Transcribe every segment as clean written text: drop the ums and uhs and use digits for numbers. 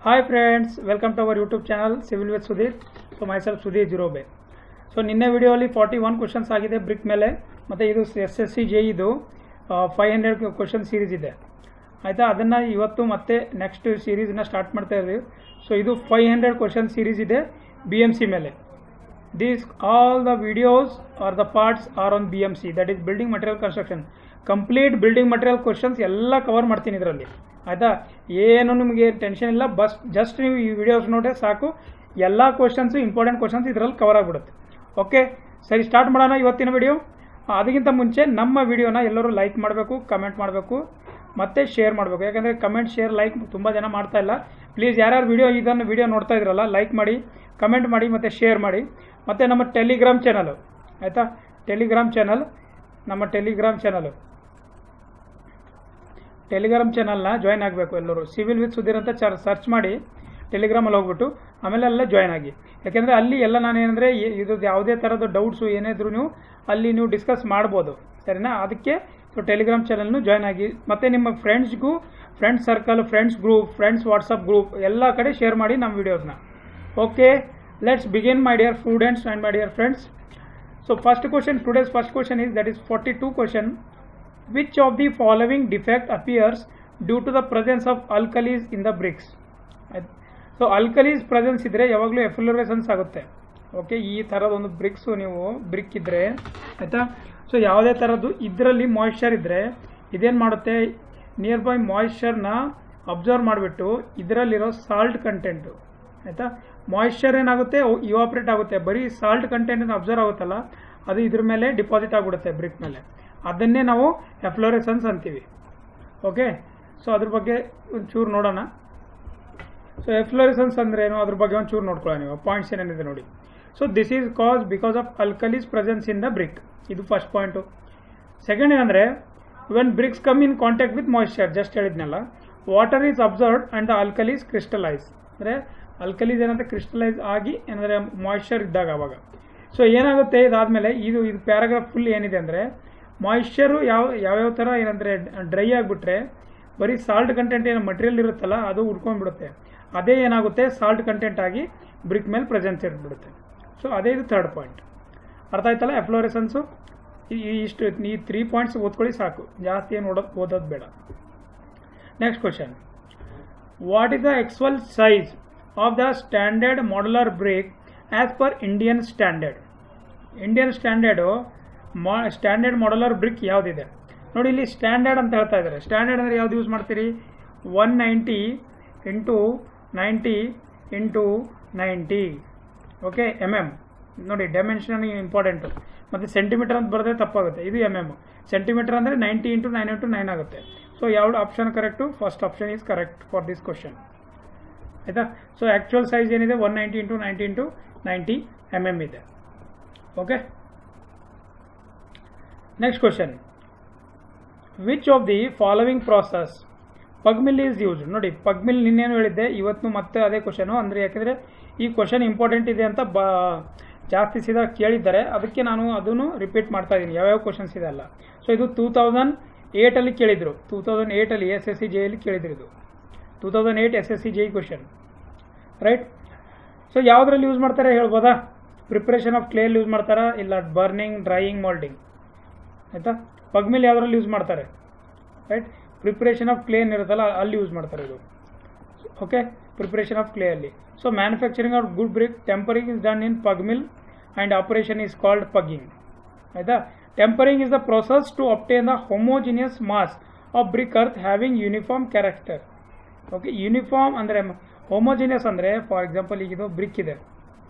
Hi friends, welcome to our YouTube channel Civil with Sudhir. So myself Sudhir Jirobe. So ನಿನ್ನೆ ವಿಡಿಯೋಲಿ 41 questions ಆಗಿದೆ BRIC ಮೇಲೆ, ಮತ್ತು ಇದು SSC JE ಇದು 500 ಕ್ವಶನ್ ಸೀರೀಸ್ ಇದೆ ಆಯಿತಾ. ಅದನ್ನು ಇವತ್ತು ಮತ್ತೆ ನೆಕ್ಸ್ಟ್ ಸೀರೀಸ್ನ ಸ್ಟಾರ್ಟ್ ಮಾಡ್ತಾ ಇದ್ದೀವಿ. ಸೊ ಇದು 500 ಕ್ವಶನ್ ಸೀರೀಸ್ ಇದೆ BMC ಮೇಲೆ. These all the videos or the parts are on BMC, that is building material construction. Complete building material questions ಎಲ್ಲ ಕವರ್ ಮಾಡ್ತೀನಿ ಇದರಲ್ಲಿ ಆಯಿತಾ. ಏನು ನಿಮಗೆ ಟೆನ್ಷನ್ ಇಲ್ಲ, ಜಸ್ಟ್ ನೀವು ಈ ವಿಡಿಯೋಸ್ ನೋಡ್ರೆ ಸಾಕು, ಎಲ್ಲ ಕ್ವಶನ್ಸು ಇಂಪಾರ್ಟೆಂಟ್ ಕ್ವಶನ್ಸ್ ಇದರಲ್ಲಿ ಕವರ್ ಆಗಿಬಿಡುತ್ತೆ. ಓಕೆ, ಸರಿ ಸ್ಟಾರ್ಟ್ ಮಾಡೋಣ ಇವತ್ತಿನ ವಿಡಿಯೋ. ಅದಕ್ಕಿಂತ ಮುಂಚೆ ನಮ್ಮ ವಿಡಿಯೋನ ಎಲ್ಲರೂ ಲೈಕ್ ಮಾಡಬೇಕು, ಕಮೆಂಟ್ ಮಾಡಬೇಕು, ಮತ್ತು ಶೇರ್ ಮಾಡಬೇಕು. ಯಾಕಂದರೆ ಕಮೆಂಟ್, ಶೇರ್, ಲೈಕ್ ತುಂಬ ಜನ ಮಾಡ್ತಾ ಇಲ್ಲ. ಪ್ಲೀಸ್ ಯಾರ್ಯಾರು ಇದನ್ನು ವಿಡಿಯೋ ನೋಡ್ತಾ ಇದ್ರಲ್ಲ, ಲೈಕ್ ಮಾಡಿ, ಕಮೆಂಟ್ ಮಾಡಿ, ಮತ್ತು ಶೇರ್ ಮಾಡಿ. ಮತ್ತು ನಮ್ಮ ಟೆಲಿಗ್ರಾಮ್ ಚಾನಲು ಆಯಿತಾ, ನಮ್ಮ ಟೆಲಿಗ್ರಾಮ್ ಚಾನಲ್ನ ಜಾಯ್ನ್ ಆಗಬೇಕು ಎಲ್ಲರೂ. ಸಿವಿಲ್ ವಿತ್ ಸುಧೀರ್ ಅಂತ ಸರ್ಚ್ ಮಾಡಿ ಟೆಲಿಗ್ರಾಮಲ್ಲಿ ಹೋಗ್ಬಿಟ್ಟು ಆಮೇಲೆ ಅಲ್ಲೇ ಜಾಯ್ನ್ ಆಗಿ. ಯಾಕೆಂದರೆ ಅಲ್ಲಿ ಎಲ್ಲ ನಾನು ಏನಂದರೆ ಇದು ಯಾವುದೇ ಥರದ ಡೌಟ್ಸು ಏನಿದ್ರು ನೀವು ಅಲ್ಲಿ ನೀವು ಡಿಸ್ಕಸ್ ಮಾಡ್ಬೋದು, ಸರಿನಾ. ಅದಕ್ಕೆ ಸೊ ಟೆಲಿಗ್ರಾಮ್ ಚಾನಲ್ನು ಜಾಯ್ನ್ ಆಗಿ, ಮತ್ತು ನಿಮ್ಮ ಫ್ರೆಂಡ್ಸ್ಗೂ, friends circle, friends group, friends WhatsApp group ಎಲ್ಲ ಕಡೆ ಶೇರ್ ಮಾಡಿ ನಮ್ಮ ವಿಡಿಯೋಸ್ನ. Okay, let's begin my dear students and my dear friends. So first question, today's first question is, that is 42 question. Which of the following defect appears due to the presence of alkalis in the bricks? So alkalis presence ಇದ್ರೆ ಯಾವಾಗಲೂ ಎಫ್ಲೋರೆಸೆನ್ಸ್ ಆಗುತ್ತೆ. Okay, ಈ ಥರದ ಒಂದು bricks ನೀವು BRIC ಇದ್ದರೆ ಆಯಿತಾ. So ಯಾವುದೇ ಥರದ್ದು ಇದರಲ್ಲಿ ಮಾಯಿಶ್ಚರ್ ಇದ್ದರೆ ಇದೇನು ಮಾಡುತ್ತೆ, ನಿಯರ್ ಬೈ ಮಾಯಿಶ್ಚರ್ನ ಅಬ್ಸರ್ವ್ ಮಾಡಿಬಿಟ್ಟು ಇದರಲ್ಲಿರೋ ಸಾಲ್ಟ್ ಕಂಟೆಂಟು ಆಯಿತಾ, ಮಾಯಿಶ್ಚರ್ ಏನಾಗುತ್ತೆ ಇವಾಪ್ರೇಟ್ ಆಗುತ್ತೆ, ಬರೀ ಸಾಲ್ಟ್ ಕಂಟೆಂಟ್ ಅಬ್ಸರ್ವ್ ಆಗುತ್ತಲ್ಲ ಅದು ಇದ್ರ ಮೇಲೆ ಡಿಪಾಸಿಟ್ ಆಗಿಬಿಡುತ್ತೆ ಬ್ರಿಕ್ ಮೇಲೆ. ಅದನ್ನೇ ನಾವು ಎಫ್ಲೋರೆಸೆನ್ಸ್ ಅಂತೀವಿ. ಓಕೆ, ಸೊ ಅದ್ರ ಬಗ್ಗೆ ಒಂಚೂರು ನೋಡೋಣ. ಸೊ ಎಫ್ಲೋರೆಸೆನ್ಸ್ ಅಂದ್ರೆ ಏನು ಅದ್ರ ಬಗ್ಗೆ ಒಂಚೂರು ನೋಡ್ಕೊಳ್ಳೋಣ ನೀವು. ಪಾಯಿಂಟ್ಸ್ ಏನೇನಿದೆ ನೋಡಿ. So this is cause because of alkalis presence in the brick, ಇದು ಫಸ್ಟ್ ಪಾಯಿಂಟು. ಸೆಕೆಂಡ್ ಏನಂದರೆ, when bricks come in contact with moisture, just ಹೇಳಿದ್ನಲ್ಲ, water is absorbed and the alkalis crystallise, ಅಂದರೆ ಅಲ್ಕಲೀಸ್ ಏನಂತ crystallise ಆಗಿ ಏನಂದರೆ moisture ಇದ್ದಾಗ ಅವಾಗ. So ಏನಾಗುತ್ತೆ ಇದಾದಮೇಲೆ ಇದು ಪ್ಯಾರಾಗ್ರಾಫ್ ಫುಲ್ ಏನಿದೆ ಅಂದರೆ, ಮಾಯಿಶ್ಚರು ಯಾವ್ಯಾವ ಥರ ಏನಂದರೆ ಡ್ರೈ ಆಗಿಬಿಟ್ರೆ ಬರೀ ಸಾಲ್ಟ್ ಕಂಟೆಂಟ್ ಏನೋ ಮಟೀರಿಯಲ್ ಇರುತ್ತಲ್ಲ ಅದು ಉಡ್ಕೊಂಡ್ಬಿಡುತ್ತೆ. ಅದೇ ಏನಾಗುತ್ತೆ ಸಾಲ್ಟ್ ಕಂಟೆಂಟ್ ಆಗಿ ಬ್ರಿಕ್ ಮೇಲೆ ಪ್ರೆಸೆನ್ಸ್ ಇಟ್ಬಿಡುತ್ತೆ. ಸೊ ಅದೇ ಇದು ಥರ್ಡ್ ಪಾಯಿಂಟ್. ಅರ್ಥ ಆಯ್ತಲ್ಲ ಎಫ್ಲೋರೆಸೆನ್ಸು. ಇಷ್ಟು ಈ 3 ಪಾಯಿಂಟ್ಸ್ ಓದ್ಕೊಳ್ಳಿ ಸಾಕು, ಜಾಸ್ತಿ ಏನು ಓದೋದು ಬೇಡ. Next question, what is the actual size of the standard modular brick as per Indian standard? Standard modular brick ಯಾವುದಿದೆ ನೋಡಿ. ಇಲ್ಲಿ ಸ್ಟ್ಯಾಂಡರ್ಡ್ ಅಂತ ಹೇಳ್ತಾ ಇದ್ದಾರೆ. ಸ್ಟ್ಯಾಂಡರ್ಡ್ ಅಂದರೆ ಯಾವ್ದು ಯೂಸ್ ಮಾಡ್ತೀರಿ, 190 × 90 × 90 ಓಕೆ MM ನೋಡಿ. ಡೈಮೆನ್ಷನ್ ಇಂಪಾರ್ಟೆಂಟು, ಮತ್ತು ಸೆಂಟಿಮೀಟರ್ ಅಂತ ಬರೆದ್ರೆ ತಪ್ಪಾಗುತ್ತೆ, ಇದು MM. ಸೆಂಟಿಮೀಟರ್ ಅಂದರೆ 90 × 9 × 9 ಆಗುತ್ತೆ. ಸೊ ಯಾವ್ದು option correct, first option is correct for this question ಆಯಿತಾ. ಸೊ ಆ್ಯಕ್ಚುಯಲ್ ಸೈಜ್ ಏನಿದೆ 190 × 90 × 90 MM ಇದೆ. Okay, next question, which of the following process pug mill is used? ನೋಡಿ, ಪಗ್ ಮಿಲ್ ನಿನ್ನೇನು ಹೇಳಿದ್ದೆ, ಇವತ್ತು ಮತ್ತೆ ಅದೇ ಕ್ವಶನು. ಅಂದರೆ ಯಾಕೆಂದರೆ ಈ ಕ್ವಶನ್ ಇಂಪಾರ್ಟೆಂಟ್ ಇದೆ ಅಂತ ಜಾಸ್ತಿ ಸೀದಾ ಕೇಳಿದ್ದಾರೆ, ಅದಕ್ಕೆ ನಾನು ಅದನ್ನು ರಿಪೀಟ್ ಮಾಡ್ತಾ ಇದ್ದೀನಿ ಯಾವ್ಯಾವ ಕ್ವಶನ್ಸ್ ಇದೆ ಅಲ್ಲ. ಸೊ ಇದು 2008 ಕೇಳಿದರು, 2008 SSC JE ಕೇಳಿದ್ರು. ಇದು 2008 SSC JE question, right. So ಯಾವುದ್ರಲ್ಲಿ ಯೂಸ್ ಮಾಡ್ತಾರೆ ಹೇಳ್ಬೋದಾ? ಪ್ರಿಪ್ರೇಷನ್ ಆಫ್ ಕ್ಲೇಯಲ್ಲಿ ಯೂಸ್ ಮಾಡ್ತಾರಾ, ಇಲ್ಲ ಬರ್ನಿಂಗ್, ಡ್ರೈಯಿಂಗ್, ಮೋಲ್ಡಿಂಗ್ ಆಯಿತಾ. ಪಗ್ ಮಿಲ್ ಯಾವುದ್ರಲ್ಲಿ ಯೂಸ್ ಮಾಡ್ತಾರೆ, ರೈಟ್. ಪ್ರಿಪ್ರೇಷನ್ ಆಫ್ ಕ್ಲೇ ಇರುತ್ತಲ್ಲ ಅಲ್ಲಿ ಯೂಸ್ ಮಾಡ್ತಾರೆ ಇದು. ಓಕೆ, ಪ್ರಿಪ್ರೇಷನ್ ಆಫ್ ಕ್ಲೇ ಅಲ್ಲಿ. So manufacturing of good brick tempering is done in pug mill and operation is called pugging ಆಯಿತಾ. Tempering is the process to obtain the homogeneous mass of brick earth having uniform character. Okay, uniform ಅಂದರೆ homogeneous ಅಂದರೆ, for example ಈಗ ಇದು BRIC ಇದೆ.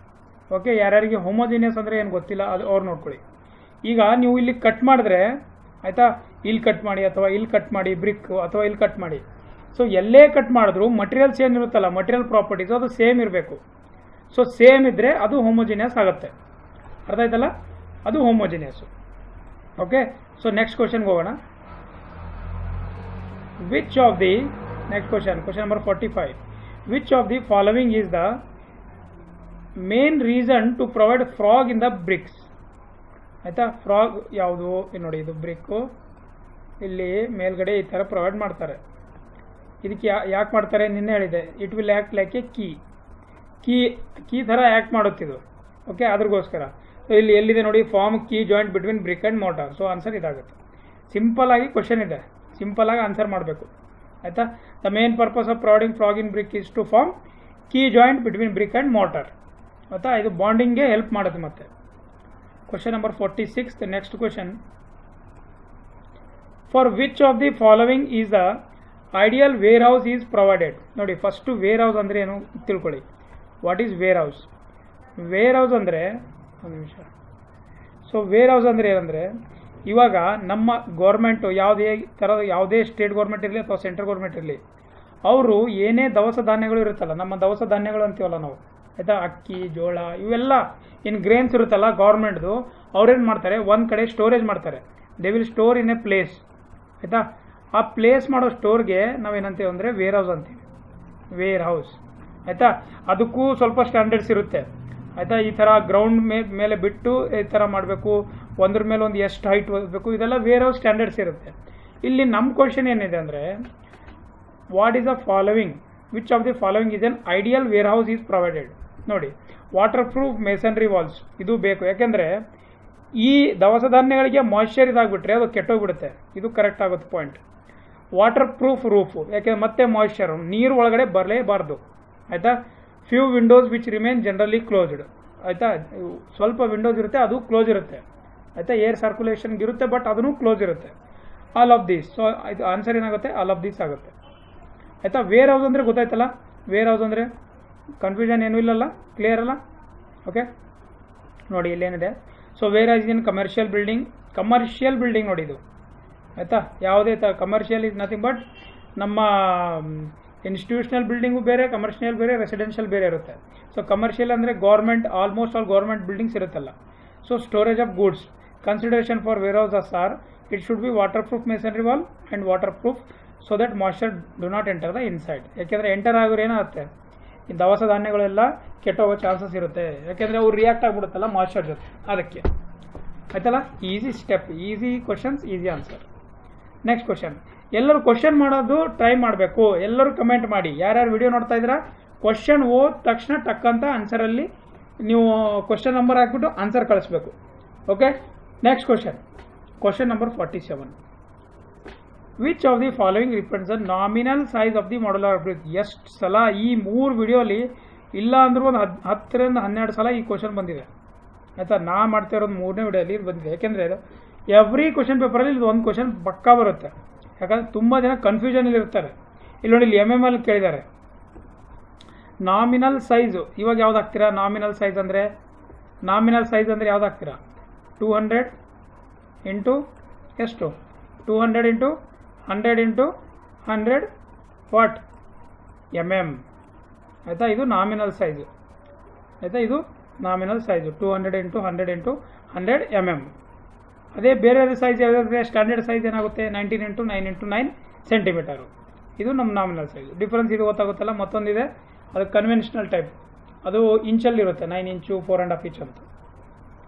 Okay, ಯಾರ್ಯಾರಿಗೆ homogeneous ಅಂದರೆ ಏನು ಗೊತ್ತಿಲ್ಲ ಅದು ಅವ್ರು ನೋಡ್ಕೊಳ್ಳಿ. ಈಗ ನೀವು ಇಲ್ಲಿ ಕಟ್ ಮಾಡಿದ್ರೆ ಆಯಿತಾ, ಇಲ್ಲಿ ಕಟ್ ಮಾಡಿ ಅಥವಾ ಇಲ್ಲಿ ಕಟ್ ಮಾಡಿ ಬ್ರಿಕ್, ಅಥವಾ ಇಲ್ಲಿ ಕಟ್ ಮಾಡಿ. ಸೊ ಎಲ್ಲೇ ಕಟ್ ಮಾಡಿದ್ರು ಮಟೀರಿಯಲ್ಸ್ ಏನಿರುತ್ತಲ್ಲ, ಮಟೀರಿಯಲ್ ಪ್ರಾಪರ್ಟೀಸ್ ಅದು ಸೇಮ್ ಇರಬೇಕು. ಸೊ ಸೇಮ್ ಇದ್ದರೆ ಅದು ಹೋಮೋಜಿನಿಯಸ್ ಆಗುತ್ತೆ. ಅರ್ಥ ಆಯ್ತಲ್ಲ, ಅದು ಹೋಮೋಜಿನಿಯಸ್ಸು. ಓಕೆ, ಸೊ ನೆಕ್ಸ್ಟ್ ಕ್ವಶನ್ಗೆ ಹೋಗೋಣ. Which of the next question number 45, which of the following is the main reason to provide frog in the bricks? ಆಯಿತಾ, ಫ್ರಾಗ್ ಯಾವುದು ನೋಡಿ, ಇದು ಬ್ರಿಕ್ಕು ಇಲ್ಲಿ ಮೇಲ್ಗಡೆ ಈ ಥರ ಪ್ರೊವೈಡ್ ಮಾಡ್ತಾರೆ. ಇದಕ್ಕೆ ಯಾಕೆ ಮಾಡ್ತಾರೆ ನಿನ್ನೆ ಹೇಳಿದೆ, it will act like a key ಥರ ಆ್ಯಕ್ಟ್ ಮಾಡುತ್ತಿದ್ದು. ಓಕೆ, ಅದ್ರಗೋಸ್ಕರ. ಸೊ ಇಲ್ಲಿ ಎಲ್ಲಿದೆ ನೋಡಿ, form key joint between brick and mortar. So answer ಇದಾಗುತ್ತೆ. ಸಿಂಪಲ್ ಆಗಿ ಕ್ವಶನ್ ಇದೆ, ಸಿಂಪಲ್ ಆಗಿ ಆನ್ಸರ್ ಮಾಡಬೇಕು. ಆಯಿತಾ. The main purpose of providing frog in brick is to form key joint between brick and mortar. ಆಯಿತಾ, ಇದು ಬಾಂಡಿಂಗ್ಗೆ ಹೆಲ್ಪ್ ಮಾಡುತ್ತೆ. ಮತ್ತೆ question number 46, the next question. For which of the following is the ideal warehouse is provided. ನೋಡಿ, first warehouse ಅಂದರೆ ಏನು ತಿಳ್ಕೊಳ್ಳಿ. What is warehouse? Warehouse ಅಂದರೆ, ಒಂದು ನಿಮಿಷ. ಸೊ ವೇರ್ ಹೌಸ್ ಅಂದರೆ ಏನಂದರೆ, ಇವಾಗ ನಮ್ಮ ಗೌರ್ಮೆಂಟು ಯಾವುದೇ ಸ್ಟೇಟ್ ಗೌರ್ಮೆಂಟ್ ಇರಲಿ ಅಥವಾ ಸೆಂಟ್ರಲ್ ಗೌರ್ಮೆಂಟ್ ಇರಲಿ, ಅವರು ಏನೇ ದವಸ ಧಾನ್ಯಗಳು ಇರುತ್ತಲ್ಲ, ನಮ್ಮ ದವಸ ಧಾನ್ಯಗಳು ಅಂತೀವಲ್ಲ ನಾವು, ಆಯಿತಾ, ಅಕ್ಕಿ, ಜೋಳ, ಇವೆಲ್ಲ ಇನ್ ಗ್ರೇನ್ಸ್ ಇರುತ್ತಲ್ಲ ಗೌರ್ಮೆಂಟ್ದು, ಅವ್ರೇನು ಮಾಡ್ತಾರೆ, ಒಂದು ಕಡೆ ಸ್ಟೋರೇಜ್ ಮಾಡ್ತಾರೆ. They will store in a place. ಆಯಿತಾ, ಆ ಪ್ಲೇಸ್ ಮಾಡೋ ಸ್ಟೋರ್ಗೆ ನಾವೇನಂತೀವಿ ಅಂದರೆ ವೇರ್ ಹೌಸ್ ಅಂತೀವಿ. Warehouse. ಆಯಿತಾ, ಅದಕ್ಕೂ ಸ್ವಲ್ಪ ಸ್ಟ್ಯಾಂಡರ್ಡ್ಸ್ ಇರುತ್ತೆ. ಆಯಿತಾ, ಈ ಥರ ಗ್ರೌಂಡ್ ಮೇಲೆ ಬಿಟ್ಟು ಈ ಥರ ಮಾಡಬೇಕು, ಒಂದ್ರ ಮೇಲೆ ಒಂದು ಎಷ್ಟು ಹೈಟ್ ಓದಬೇಕು, ಇದೆಲ್ಲ ವೇರ್ ಹೌಸ್ ಸ್ಟ್ಯಾಂಡರ್ಡ್ಸ್ ಇರುತ್ತೆ. ಇಲ್ಲಿ ನಮ್ಮ ಕ್ವಶನ್ ಏನಿದೆ ಅಂದರೆ, what is the following, which of the following is an ideal warehouse is provided. ನೋಡಿ, ವಾಟರ್ ಪ್ರೂಫ್ ಮೇಸನ್ರಿ ವಾಲ್ಸ್ ಇದು ಬೇಕು. ಯಾಕೆಂದರೆ ಈ ದವಸ ಧಾನ್ಯಗಳಿಗೆ ಮಾಯ್ಶ್ಚರ್ ಇದಾಗ್ಬಿಟ್ರೆ ಅದು ಕೆಟ್ಟೋಗ್ಬಿಡುತ್ತೆ. ಇದು ಕರೆಕ್ಟ್ ಆಗುತ್ತೆ ಪಾಯಿಂಟ್. ವಾಟರ್ ಪ್ರೂಫ್ ರೂಫು, ಯಾಕೆಂದ್ರೆ ಮತ್ತೆ ಮಾಯ್ಶ್ಚರ್ ನೀರು ಒಳಗಡೆ ಬರಲೇಬಾರ್ದು. ಆಯಿತಾ. Few Windows which remain generally closed. ಆಯಿತಾ, ಸ್ವಲ್ಪ ವಿಂಡೋಸ್ ಇರುತ್ತೆ, ಅದು ಕ್ಲೋಸ್ ಇರುತ್ತೆ. ಆಯಿತಾ, ಏರ್ ಸರ್ಕ್ಯುಲೇಷನ್ಗೆ ಇರುತ್ತೆ, ಬಟ್ ಅದನ್ನು ಕ್ಲೋಸ್ ಇರುತ್ತೆ. All of these. ಸೊ ಇದು ಆನ್ಸರ್ ಏನಾಗುತ್ತೆ, ಆಲ್ ಆಫ್ ದೀಸ್ ಆಗುತ್ತೆ. ಆಯಿತಾ. ವೇರ್ ಹೌಸ್ ಅಂದರೆ ಗೊತ್ತಾಯ್ತಲ್ಲ, ವೇರ್ ಹೌಸ್ ಅಂದರೆ ಕನ್ಫ್ಯೂಷನ್ ಏನೂ ಇಲ್ಲಲ್ಲ, ಕ್ಲಿಯರ್ ಅಲ್ಲ. ಓಕೆ, ನೋಡಿ ಇಲ್ಲೇನಿದೆ. So warehouse in commercial building ನೋಡಿ ಇದು. ಆಯಿತಾ, ಯಾವುದೇ ಕಮರ್ಷಿಯಲ್ ಇಸ್ ನಥಿಂಗ್ ಬಟ್ ನಮ್ಮ ಇನ್ಸ್ಟಿಟ್ಯೂಷನಲ್ ಬಿಲ್ಡಿಂಗು ಬೇರೆ, ಕಮರ್ಷಿಯಲ್ ಬೇರೆ, ರೆಸಿಡೆನ್ಷಿಯಲ್ ಬೇರೆ ಇರುತ್ತೆ. ಸೊ ಕಮರ್ಷಿಯಲ್ ಅಂದರೆ government, almost all government buildings ಇರುತ್ತಲ್ಲ. So storage of goods. Consideration for warehouses are, it should be waterproof masonry wall and waterproof so that moisture do not enter the inside. ಯಾಕೆಂದರೆ enter ಆಗೋರು ಏನಾಗುತ್ತೆ, ಈ ದವಸ ಧಾನ್ಯಗಳೆಲ್ಲ ಕೆಟ್ಟೋಗೋ chances ಇರುತ್ತೆ. ಯಾಕೆಂದರೆ ಅವ್ರು react ಆಗಿಬಿಡುತ್ತಲ್ಲ moisture ಜೊತೆ, ಅದಕ್ಕೆ. ಆಯ್ತಲ್ಲ, easy step, easy questions, easy answer. Next question. ಎಲ್ಲರೂ ಕ್ವಶನ್ ಮಾಡೋದು ಟ್ರೈ ಮಾಡಬೇಕು. ಎಲ್ಲರೂ ಕಮೆಂಟ್ ಮಾಡಿ. ಯಾರ್ಯಾರು ವಿಡಿಯೋ ನೋಡ್ತಾ ಇದ್ದೀರಾ, ಕ್ವಶನ್ ಓದ ತಕ್ಷಣ ಟಕ್ಕಂತ ಆನ್ಸರಲ್ಲಿ ನೀವು ಕ್ವಶನ್ ನಂಬರ್ ಹಾಕ್ಬಿಟ್ಟು ಆನ್ಸರ್ ಕಳಿಸ್ಬೇಕು. Okay, next question number 47. Which of the following represents the nominal size of the modular brick. ಎಷ್ಟು ಸಲ ಈ 3 ವಿಡಿಯೋಲಿ ಇಲ್ಲ ಅಂದ್ರೂ ಒಂದು 10 ರಿಂದ 12 ಸಲ ಈ ಕ್ವಶನ್ ಬಂದಿದೆ. ಆಯಿತಾ, ನಾ ಮಾಡ್ತಾ ಇರೋದು 3ನೇ ವಿಡಿಯೋಲಿ ಬಂದಿದೆ. ಯಾಕೆಂದರೆ ಇದು ಎವ್ರಿ ಕ್ವಶನ್ ಪೇಪರಲ್ಲಿ ಇದು ಒಂದು ಕ್ವಶನ್ ಪಕ್ಕಾ ಬರುತ್ತೆ. ಯಾಕಂದರೆ ತುಂಬ ಜನ ಕನ್ಫ್ಯೂಷನಲ್ಲಿ ಇರ್ತಾರೆ. ಇಲ್ಲಿ ನೋಡಿ, ಇಲ್ಲಿ MML ಕೇಳಿದ್ದಾರೆ. ನಾಮಿನಲ್ ಸೈಜು ಇವಾಗ ಯಾವ್ದು ಹಾಕ್ತೀರಾ? ನಾಮಿನಲ್ ಸೈಜ್ ಅಂದರೆ ಯಾವ್ದು ಹಾಕ್ತೀರಾ? 200 ಇಂಟು ಎಷ್ಟು? 200 ಇಂಟು 100 ಇಂಟು 100 ವಾಟ್? MM. ಆಯಿತಾ, ಇದು ನಾಮಿನಲ್ ಸೈಜು. ಆಯಿತಾ, ಇದು nominal size 200 into 100 into 100 mm. ಅದೇ ಬೇರೆ ಸೈಜ್ ಯಾವುದಾದ್ರೆ ಸ್ಟ್ಯಾಂಡರ್ಡ್ ಸೈಜ್ ಏನಾಗುತ್ತೆ, 19 ಇಂಟು 9 ಇಂಟು 9 ಸೆಂಟಿಮೀಟರು. ಇದು ನಮ್ಮ ನಾಮಿನಲ್ ಸೈಜ್. ಡಿಫ್ರೆನ್ಸ್ ಇದು ಗೊತ್ತಾಗುತ್ತಲ್ಲ. ಮತ್ತೊಂದಿದೆ, ಅದು ಕನ್ವೆನ್ಷನಲ್ ಟೈಪ್, ಅದು ಇಂಚಲ್ಲಿರುತ್ತೆ, 9 ಇಂಚು 4.5 ಇಂಚ್ ಅಂತ.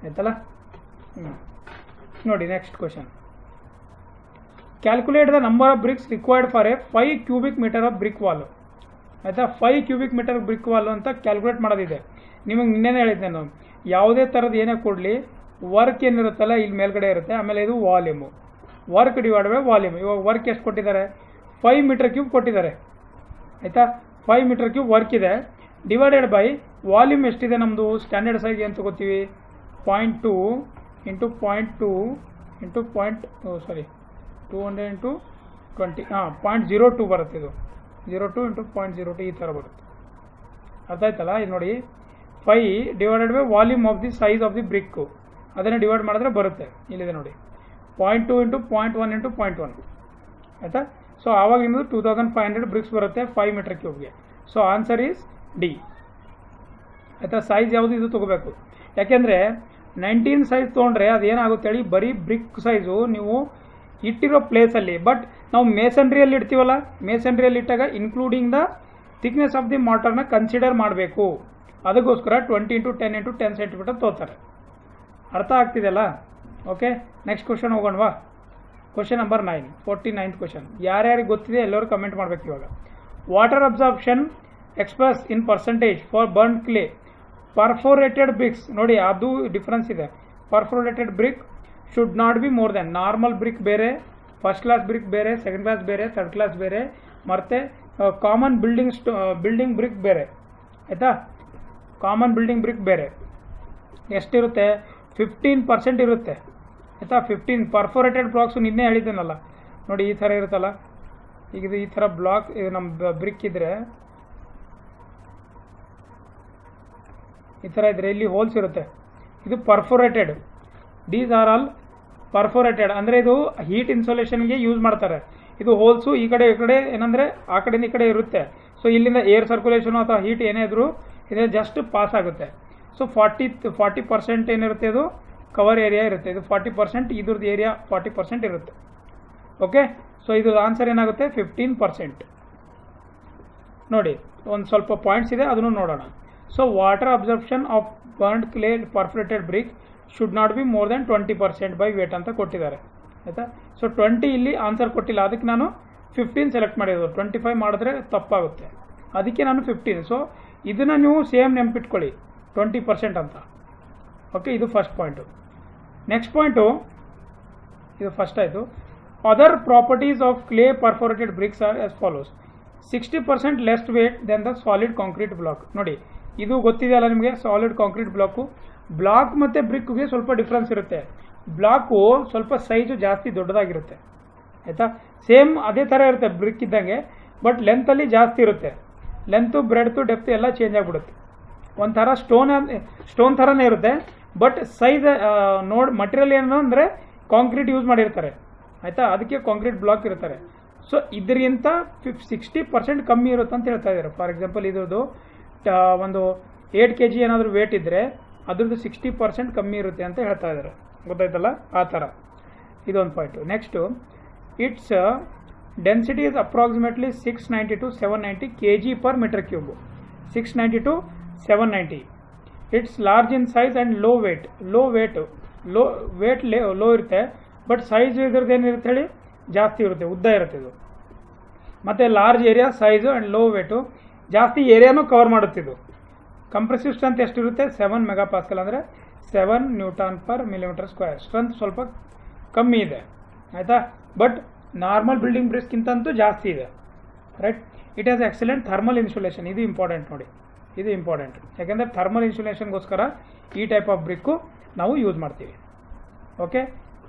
ಆಯ್ತಲ್ಲ. ನೋಡಿ next question. Calculate the number of bricks required for a 5 cubic metre of brick wall. ಆಯಿತಾ, 5 ಕ್ಯೂಬಿಕ್ ಮೀಟರ್ ಬ್ರಿಕ್ ವಾಲ್ ಅಂತ ಕ್ಯಾಲ್ಕುಲೇಟ್ ಮಾಡೋದಿದೆ. ನಿಮಗೆ ನಿನ್ನೆನೇ ಹೇಳಿದ್ದೆ ನಾನು, ಯಾವುದೇ ಥರದ್ದು ಏನೇ ಕೊಡಲಿ ವರ್ಕ್ ಏನಿರುತ್ತಲ್ಲ ಇಲ್ಲಿ ಮೇಲ್ಗಡೆ ಇರುತ್ತೆ. ಆಮೇಲೆ ಇದು volume, work divide by volume. ಇವಾಗ ವರ್ಕ್ ಎಷ್ಟು ಕೊಟ್ಟಿದ್ದಾರೆ? 5 ಮೀಟರ್ ಕ್ಯೂಬ್ ಕೊಟ್ಟಿದ್ದಾರೆ. ಆಯಿತಾ, 5 ಮೀಟರ್ ಕ್ಯೂಬ್ ವರ್ಕ್ ಇದೆ. ಡಿವೈಡೆಡ್ ಬೈ ವಾಲ್ಯೂಮ್ ಎಷ್ಟಿದೆ ನಮ್ಮದು? ಸ್ಟ್ಯಾಂಡರ್ಡ್ ಸೈಜ್ ಏನು ತಗೋತೀವಿ? 0.2 ಇಂಟು 0.2 ಇಂಟು 200 ಇಂಟು 20 0.02 ಬರುತ್ತೆ. ಇದು 02 ಇಂಟು 0.02 ಈ ಥರ ಬರುತ್ತೆ. ಅರ್ಥ ಆಯ್ತಲ್ಲ. ಇದು ನೋಡಿ, 5 divided by volume of the size of the brick, ಅದನ್ನು ಡಿವೈಡ್ ಮಾಡಿದ್ರೆ ಬರುತ್ತೆ. ಇಲ್ಲಿದೆ ನೋಡಿ, 0.2 ಇಂಟು 0.1 ಇಂಟು 0.1. ಆಯಿತಾ. ಸೊ ಆವಾಗ ನಿಮ್ಮದು 2500 ಬ್ರಿಕ್ಸ್ ಬರುತ್ತೆ 5 ಮೀಟರ್ ಕ್ಯೂಬ್ಗೆ. So answer is D. ಆಯಿತಾ, ಸೈಜ್ ಯಾವುದು ಇದು ತೊಗೋಬೇಕು. ಯಾಕೆಂದರೆ 19 ಸೈಜ್ ತೊಗೊಂಡ್ರೆ ಅದೇನಾಗುತ್ತೆ ಹೇಳಿ, ಬರೀ ಬ್ರಿಕ್ ಸೈಜು ನೀವು ಇಟ್ಟಿರೋ ಪ್ಲೇಸಲ್ಲಿ. ಬಟ್ ನಾವು ಮೇಸನ್ರಿಯಲ್ಲಿ ಇಡ್ತೀವಲ್ಲ, ಮೇಸನ್ರಿಯಲ್ಲಿ ಇಟ್ಟಾಗ including the thickness of the ಮಾರ್ಟರ್ನ ಕನ್ಸಿಡರ್ ಮಾಡಬೇಕು. ಅದಕ್ಕೋಸ್ಕರ 20 ಇಂಟು 10 ಇಂಟು 10 ಸೆಂಟಿಮೀಟರ್ ತೋತಾರೆ. ಅರ್ಥ ಆಗ್ತಿದೆಯಲ್ಲ. ಓಕೆ, ನೆಕ್ಸ್ಟ್ ಕ್ವಶನ್ ಹೋಗೋಣವಾ. Question number 9, 49th question. ಯಾರ್ಯಾರಿಗೆ ಗೊತ್ತಿದೆ ಎಲ್ಲರೂ ಕಮೆಂಟ್ ಮಾಡಬೇಕು ಇವಾಗ. Water absorption express in percentage for burn clay perforated bricks. ನೋಡಿ ಅದು ಡಿಫ್ರೆನ್ಸ್ ಇದೆ. Perforated brick should not be more than, normal brick ಬೇರೆ, ಫಸ್ಟ್ ಕ್ಲಾಸ್ ಬ್ರಿಕ್ ಬೇರೆ, ಸೆಕೆಂಡ್ ಕ್ಲಾಸ್ ಬೇರೆ, ಥರ್ಡ್ ಕ್ಲಾಸ್ ಬೇರೆ, ಮತ್ತೆ ಕಾಮನ್ ಬಿಲ್ಡಿಂಗ್ ಬ್ರಿಕ್ ಬೇರೆ. ಆಯಿತಾ, ಕಾಮನ್ ಬಿಲ್ಡಿಂಗ್ ಬ್ರಿಕ್ ಬೇರೆ. ಎಷ್ಟಿರುತ್ತೆ? 15% ಇರುತ್ತೆ. ಆಯಿತಾ, 15 ಪರ್ಫೋರೇಟೆಡ್ ಬ್ಲಾಕ್ಸು ನಿನ್ನೆ ಹೇಳಿದ್ದೇನಲ್ಲ ನೋಡಿ, ಈ ಥರ ಇರುತ್ತಲ್ಲ. ಈಗ ಇದು ಈ ಥರ ಬ್ಲಾಕ್ ನಮ್ಮ ಬ್ರಿಕ್ ಇದ್ರೆ ಈ ಥರ ಇದ್ರೆ ಇಲ್ಲಿ ಹೋಲ್ಸ್ ಇರುತ್ತೆ. ಇದು perforated. These are all perforated ಅಂದರೆ ಇದು ಹೀಟ್ ಇನ್ಸುಲೇಷನ್ಗೆ ಯೂಸ್ ಮಾಡ್ತಾರೆ. ಇದು ಹೋಲ್ಸು ಈ ಕಡೆ ಏನಂದರೆ ಆ ಕಡೆಯಿಂದ ಈ ಕಡೆ ಇರುತ್ತೆ. ಸೊ ಇಲ್ಲಿಂದ ಏರ್ ಸರ್ಕ್ಯುಲೇಷನು ಅಥವಾ ಹೀಟ್ ಏನೇ ಇದ್ರೂ ಇದೇ ಜಸ್ಟ್ ಪಾಸ್ ಆಗುತ್ತೆ. ಸೊ 40% ಏನಿರುತ್ತೆ, ಇದು ಕವರ್ ಏರಿಯಾ ಇರುತ್ತೆ. ಇದು 40%, ಇದ್ರದ್ದು ಏರಿಯಾ 40% ಇರುತ್ತೆ. ಓಕೆ, ಸೊ ಇದು ಆನ್ಸರ್ ಏನಾಗುತ್ತೆ? 15%. ನೋಡಿ ಒಂದು ಸ್ವಲ್ಪ ಪಾಯಿಂಟ್ಸ್ ಇದೆ, ಅದನ್ನು ನೋಡೋಣ. So water absorption of burnt clay perforated brick should not be more than 20% by weight ಅಂತ ಕೊಟ್ಟಿದ್ದಾರೆ. ಆಯಿತಾ, ಸೊ 20 ಇಲ್ಲಿ ಆನ್ಸರ್ ಕೊಟ್ಟಿಲ್ಲ, ಅದಕ್ಕೆ ನಾನು 15 ಸೆಲೆಕ್ಟ್ ಮಾಡಿರೋದು. 25 ಮಾಡಿದ್ರೆ ತಪ್ಪಾಗುತ್ತೆ, ಅದಕ್ಕೆ ನಾನು 15. ಸೊ ಇದನ್ನು ನೀವು ಸೇಮ್ ನೆನಪಿಟ್ಕೊಳ್ಳಿ, 20% ಅಂತ. ಓಕೆ, ಇದು ಫಸ್ಟ್ ಪಾಯಿಂಟು. ನೆಕ್ಸ್ಟ್ ಪಾಯಿಂಟು, ಇದು ಫಸ್ಟ್ ಆಯಿತು. Other properties of clay perforated bricks are as follows. 60% less weight than the solid concrete block. ನೋಡಿ ಇದು ಗೊತ್ತಿದೆಯಲ್ಲ ನಿಮಗೆ, ಸಾಲಿಡ್ ಕಾಂಕ್ರೀಟ್ ಬ್ಲಾಕ್ ಮತ್ತು ಬ್ರಿಕ್ಗೆ ಸ್ವಲ್ಪ ಡಿಫ್ರೆನ್ಸ್ ಇರುತ್ತೆ. ಬ್ಲಾಕು ಸ್ವಲ್ಪ ಸೈಜು ಜಾಸ್ತಿ ದೊಡ್ಡದಾಗಿರುತ್ತೆ. ಆಯಿತಾ, ಸೇಮ್ ಅದೇ ಥರ ಇರುತ್ತೆ ಬ್ರಿಕ್ ಇದ್ದಂಗೆ, ಬಟ್ ಲೆಂತಲ್ಲಿ ಜಾಸ್ತಿ ಇರುತ್ತೆ. ಲೆಂತು, ಬ್ರೆಡ್ತು, ಡೆಪ್ತ್ ಎಲ್ಲ ಚೇಂಜ್ ಆಗಿಬಿಡುತ್ತೆ. ಒಂಥರ ಸ್ಟೋನ್ ಥರನೇ ಇರುತ್ತೆ, ಬಟ್ ಸೈಜ್ ಮಟೀರಿಯಲ್ ಏನು ಅಂದರೆ ಕಾಂಕ್ರೀಟ್ ಯೂಸ್ ಮಾಡಿರ್ತಾರೆ. ಆಯಿತಾ, ಅದಕ್ಕೆ ಕಾಂಕ್ರೀಟ್ ಬ್ಲಾಕ್ ಇರ್ತಾರೆ. ಸೊ ಇದರಿಂದ 60% ಕಮ್ಮಿ ಇರುತ್ತೆ ಅಂತ ಹೇಳ್ತಾ ಇದ್ದಾರೆ. ಫಾರ್ ಎಕ್ಸಾಂಪಲ್ ಇದ್ರದ್ದು ಒಂದು 8 kg ಏನಾದರೂ ವೇಟ್ ಇದ್ದರೆ ಅದ್ರದ್ದು 60% ಕಮ್ಮಿ ಇರುತ್ತೆ ಅಂತ ಹೇಳ್ತಾ ಇದ್ದಾರೆ. ಗೊತ್ತಾಯ್ತಲ್ಲ, ಆ ಥರ. ಇದೊಂದು point. Next, it's density is approximately 690 to 790 kg per meter cube. 690 to 790. It's large in size and low weight. Low ಇರುತ್ತೆ, ಬಟ್ ಸೈಜ್ ಇದ್ರದ್ದು ಏನಿರುತ್ತೆ ಹೇಳಿ, ಜಾಸ್ತಿ ಇರುತ್ತೆ, ಉದ್ದ ಇರುತ್ತೆ ಇದು. ಮತ್ತು large area size and low weight, ಜಾಸ್ತಿ ಏರಿಯಾನೂ ಕವರ್ ಮಾಡುತ್ತೆ ಇದು. ಕಂಪ್ರೆಸಿವ್ ಸ್ಟ್ರೆಂತ್ ಎಷ್ಟಿರುತ್ತೆ? 7 MPa ಅಂದರೆ 7 Nm/mm². ಸ್ಟ್ರೆಂತ್ ಸ್ವಲ್ಪ ಕಮ್ಮಿ ಇದೆ. ಆಯಿತಾ, ಬಟ್ ನಾರ್ಮಲ್ ಬಿಲ್ಡಿಂಗ್ ಬ್ರಿಕ್ಸ್ಗಿಂತಂತೂ ಜಾಸ್ತಿ ಇದೆ. Right. It has excellent thermal insulation. ಇದು ಇಂಪಾರ್ಟೆಂಟ್ ನೋಡಿ, ಇದು ಇಂಪಾರ್ಟೆಂಟ್. ಯಾಕೆಂದರೆ ಥರ್ಮಲ್ ಇನ್ಸುಲೇಷನ್ಗೋಸ್ಕರ ಈ ಟೈಪ್ ಆಫ್ ಬ್ರಿಕ್ಕು ನಾವು ಯೂಸ್ ಮಾಡ್ತೀವಿ. Okay,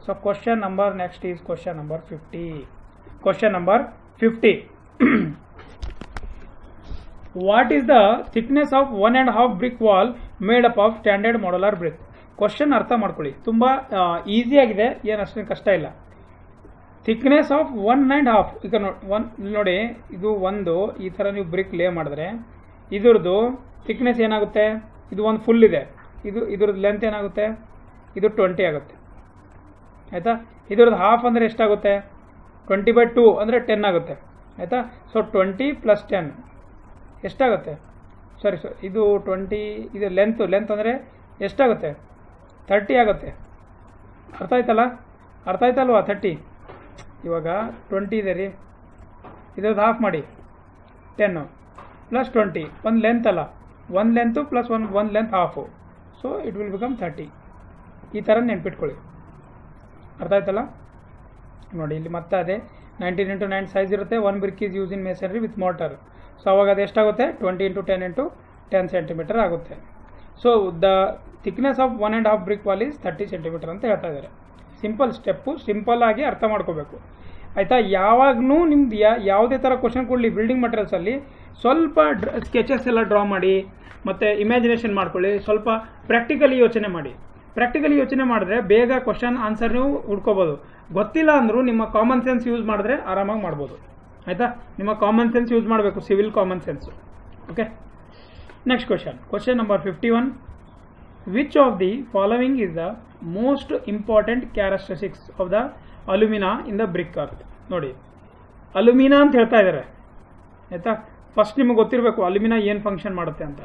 so question number next is question number 50. Question number 50. What is the thickness of 1.5 brick wall made up of standard modular brick? Question ಅರ್ಥ ಮಾಡ್ಕೊಳ್ಳಿ, ತುಂಬ ಈಸಿಯಾಗಿದೆ, ಏನು ಅಷ್ಟೇನು ಕಷ್ಟ ಇಲ್ಲ. Thickness of 1.5. ಈಗ ನೋಡಿ, ಇದು ಒಂದು ಈ ಥರ ನೀವು ಬ್ರಿಕ್ ಲೇ ಮಾಡಿದ್ರೆ ಇದ್ರದ್ದು ಥಿಕ್ನೆಸ್ ಏನಾಗುತ್ತೆ? ಇದು ಒಂದು ಫುಲ್ ಇದೆ, ಇದ್ರದ್ದು ಲೆಂತ್ ಏನಾಗುತ್ತೆ? ಇದು 20 ಆಗುತ್ತೆ. ಆಯಿತಾ, ಇದ್ರದ್ದು ಹಾಫ್ ಅಂದರೆ ಎಷ್ಟಾಗುತ್ತೆ? 20/2 ಅಂದರೆ 10 ಆಗುತ್ತೆ. ಆಯಿತಾ, ಸೊ 20 + 10 ಎಷ್ಟಾಗುತ್ತೆ? ಸರಿ, ಇದು 20, ಇದು ಲೆಂತ್ ಅಂದರೆ ಎಷ್ಟಾಗುತ್ತೆ? 30 ಆಗುತ್ತೆ. ಅರ್ಥ ಆಯ್ತಲ್ವಾ? 30. ಇವಾಗ 20 ಇದೆ ರೀ, ಇದ್ರದ್ದು ಹಾಫ್ ಮಾಡಿ 10 + 20, ಒಂದು ಲೆಂತ್ ಅಲ್ಲ, ಒಂದು ಲೆಂತು ಪ್ಲಸ್ ಒಂದು length half. So it will become 30. ಈ ಥರ ನೆನ್ಪಿಟ್ಕೊಳ್ಳಿ. ಅರ್ಥ ಆಯ್ತಲ್ಲ? ನೋಡಿ ಇಲ್ಲಿ ಮತ್ತೆ ಅದೇ 19 × 9 ಸೈಜ್ ಇರುತ್ತೆ. 1 brick is use in masonry with motor. So ಅವಾಗ ಅದು ಎಷ್ಟಾಗುತ್ತೆ? 20 × 10 × 10 cm ಆಗುತ್ತೆ. So the thickness of 1.5 brick wall is 30 cm ಅಂತ ಹೇಳ್ತಾ ಇದ್ದಾರೆ. ಸಿಂಪಲ್ ಸ್ಟೆಪ್ಪು, ಸಿಂಪಲ್ ಆಗಿ ಅರ್ಥ ಮಾಡ್ಕೋಬೇಕು. ಆಯಿತಾ, ಯಾವಾಗೂ ನಿಮ್ದು ಯಾವುದೇ ಥರ ಕ್ವಶನ್ ಕೊಡಲಿ ಬಿಲ್ಡಿಂಗ್ ಮಟೀರಿಯಲ್ಸಲ್ಲಿ ಸ್ವಲ್ಪ ಸ್ಕೆಚಸ್ ಎಲ್ಲ ಡ್ರಾ ಮಾಡಿ, ಮತ್ತು ಇಮ್ಯಾಜಿನೇಷನ್ ಮಾಡ್ಕೊಳ್ಳಿ, ಸ್ವಲ್ಪ ಪ್ರಾಕ್ಟಿಕಲಿ ಯೋಚನೆ ಮಾಡಿ. ಪ್ರಾಕ್ಟಿಕಲಿ ಯೋಚನೆ ಮಾಡಿದ್ರೆ ಬೇಗ ಕ್ವಶನ್ ಆನ್ಸರ್ ನೀವು ಹುಡ್ಕೋಬೋದು. ಗೊತ್ತಿಲ್ಲ ಅಂದರೂ ನಿಮ್ಮ ಕಾಮನ್ ಸೆನ್ಸ್ ಯೂಸ್ ಮಾಡಿದ್ರೆ ಆರಾಮಾಗಿ ಮಾಡ್ಬೋದು. ಆಯಿತಾ, ನಿಮ್ಮ ಕಾಮನ್ ಸೆನ್ಸ್ ಯೂಸ್ ಮಾಡಬೇಕು, civil common sense. Okay, next question number 51. Which of the following is the most important characteristics of the alumina in the brick earth? ನೋಡಿ, ಅಲ್ಯೂಮಿನಾ ಅಂತ ಹೇಳ್ತಾ ಇದ್ದಾರೆ. ಆಯಿತಾ, ಫಸ್ಟ್ ನಿಮಗೆ ಗೊತ್ತಿರಬೇಕು ಅಲ್ಯೂಮಿನಾ ಏನು ಫಂಕ್ಷನ್ ಮಾಡುತ್ತೆ ಅಂತ.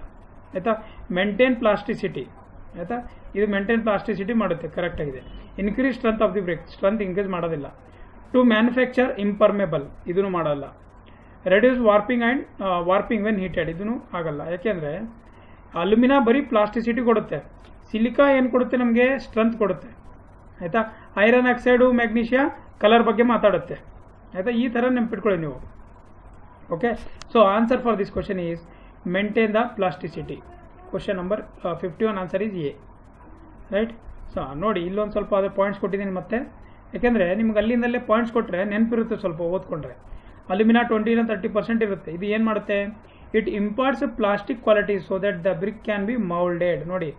ಆಯಿತಾ, ಮೇಂಟೈನ್ ಪ್ಲಾಸ್ಟಿಸಿಟಿ. ಆಯಿತಾ, ಇದು ಮೇಂಟೈನ್ ಪ್ಲಾಸ್ಟಿಸಿಟಿ ಮಾಡುತ್ತೆ, ಕರೆಕ್ಟ್ ಆಗಿದೆ. Increase strength of the brick, strength increase ಮಾಡೋದಿಲ್ಲ. ಟು ಮ್ಯಾನುಫ್ಯಾಕ್ಚರ್ ಇಂಪರ್ಮೇಬಲ್, ಇದನ್ನು ಮಾಡಲ್ಲ. Reduce warping and warping when heated, ಇದನ್ನು ಆಗಲ್ಲ. ಯಾಕೆಂದರೆ ಅಲ್ಯೂಮಿನಾ ಬರೀ ಪ್ಲಾಸ್ಟಿಸಿಟಿ ಕೊಡುತ್ತೆ, ಸಿಲಿಕಾ ಏನು ಕೊಡುತ್ತೆ ನಮಗೆ ಸ್ಟ್ರೆಂತ್ ಕೊಡುತ್ತೆ. ಆಯಿತಾ, ಐರನ್ ಆಕ್ಸೈಡು ಮ್ಯಾಗ್ನೀಷಿಯಾ ಕಲರ್ ಬಗ್ಗೆ ಮಾತಾಡುತ್ತೆ. ಆಯಿತಾ, ಈ ಥರ ನೆನ್ಪಿಟ್ಕೊಳ್ಳಿ ನೀವು. Okay, so answer for this question is maintain the plasticity. Question number 51 answer is A. Right. So ನೋಡಿ, ಇಲ್ಲೊಂದು ಸ್ವಲ್ಪ ಅದೇ ಪಾಯಿಂಟ್ಸ್ ಕೊಟ್ಟಿದ್ದೀನಿ ಮತ್ತೆ, ಯಾಕೆಂದರೆ ನಿಮ್ಗೆ ಅಲ್ಲಿಂದಲ್ಲೇ ಪಾಯಿಂಟ್ಸ್ ಕೊಟ್ಟರೆ ನೆನಪಿರುತ್ತೆ ಸ್ವಲ್ಪ ಓದ್ಕೊಂಡ್ರೆ. ಅಲ್ಯೂಮಿನಾ 20-30% ಇರುತ್ತೆ. ಇದು ಏನು ಮಾಡುತ್ತೆ, it imparts plastic quality so that the brick can be moulded. ನೋಡಿ,